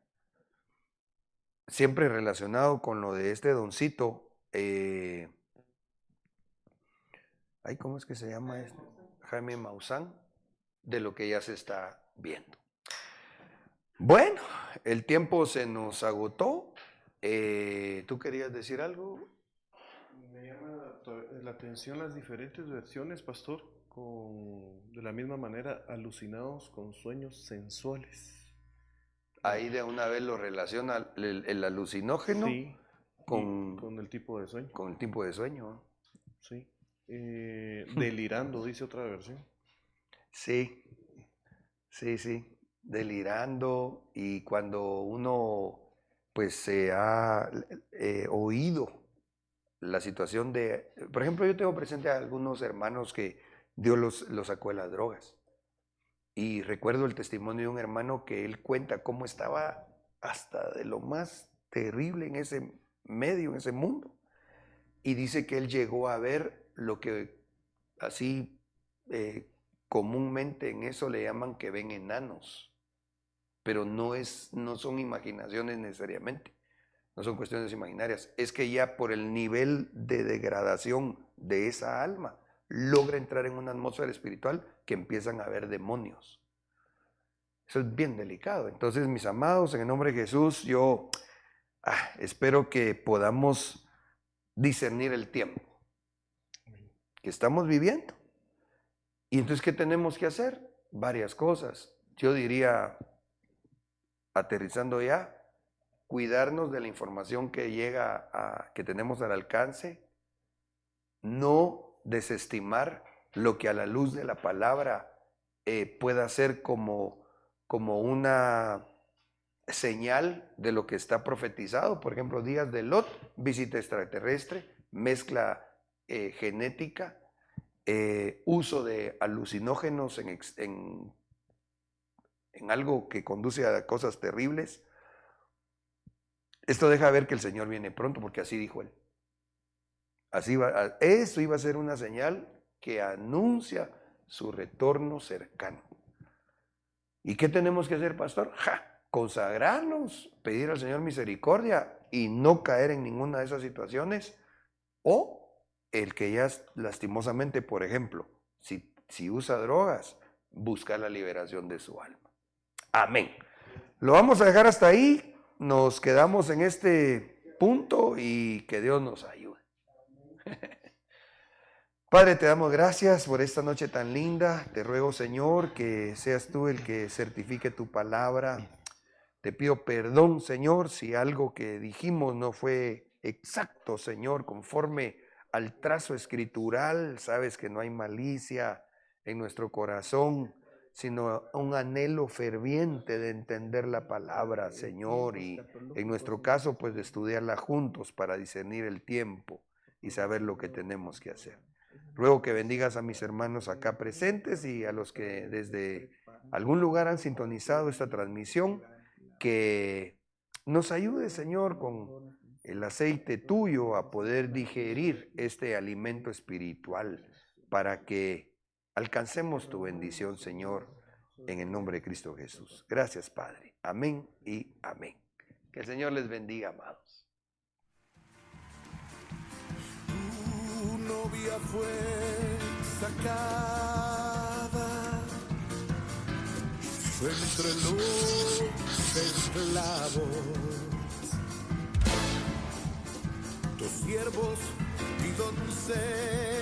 Siempre relacionado con lo de este doncito, ¿cómo es que se llama este? Jaime Maussan, de lo que ya se está viendo. Bueno, el tiempo se nos agotó. ¿Tú querías decir algo? Me llama la atención las diferentes versiones, pastor, de la misma manera, alucinados con sueños sensuales. Ahí de una vez lo relaciona el alucinógeno, sí, con el tipo de sueño. Con el tipo de sueño. Sí. Delirando, dice otra versión. Sí. Delirando, y cuando uno pues se ha oído la situación de, por ejemplo, yo tengo presente a algunos hermanos que Dios los sacó de las drogas. Y recuerdo el testimonio de un hermano que él cuenta cómo estaba hasta de lo más terrible en ese medio, en ese mundo. Y dice que él llegó a ver lo que así comúnmente en eso le llaman que ven enanos. Pero no son imaginaciones necesariamente, no son cuestiones imaginarias. Es que ya por el nivel de degradación de esa alma, logra entrar en una atmósfera espiritual que empiezan a ver demonios. Eso es bien delicado. Entonces, mis amados, en el nombre de Jesús, yo espero que podamos discernir el tiempo que estamos viviendo. Y entonces, ¿qué tenemos que hacer? Varias cosas. Yo diría, aterrizando ya, cuidarnos de la información que llega que tenemos al alcance, no desestimar lo que a la luz de la palabra pueda ser como una señal de lo que está profetizado. Por ejemplo, días de Lot, visita extraterrestre, mezcla genética, uso de alucinógenos en algo que conduce a cosas terribles. Esto deja ver que el Señor viene pronto, porque así dijo él. Eso iba a ser una señal que anuncia su retorno cercano. ¿Y qué tenemos que hacer, pastor? Consagrarnos, pedir al Señor misericordia y no caer en ninguna de esas situaciones. O el que ya lastimosamente, por ejemplo, si usa drogas, busca la liberación de su alma. Amén. Lo vamos a dejar hasta ahí. Nos quedamos en este punto y que Dios nos ayude. Padre, te damos gracias por esta noche tan linda. Te ruego, Señor, que seas tú el que certifique tu palabra. Te pido perdón, Señor, si algo que dijimos no fue exacto, Señor, conforme al trazo escritural. Sabes que no hay malicia en nuestro corazón, sino un anhelo ferviente de entender la palabra, Señor, y en nuestro caso, pues de estudiarla juntos para discernir el tiempo y saber lo que tenemos que hacer. Ruego que bendigas a mis hermanos acá presentes y a los que desde algún lugar han sintonizado esta transmisión, que nos ayude, Señor, con el aceite tuyo a poder digerir este alimento espiritual para que alcancemos tu bendición, Señor, en el nombre de Cristo Jesús. Gracias, Padre. Amén y amén. Que el Señor les bendiga, amados. Tu novia fue sacada entre los esclavos. Tus siervos y doncellas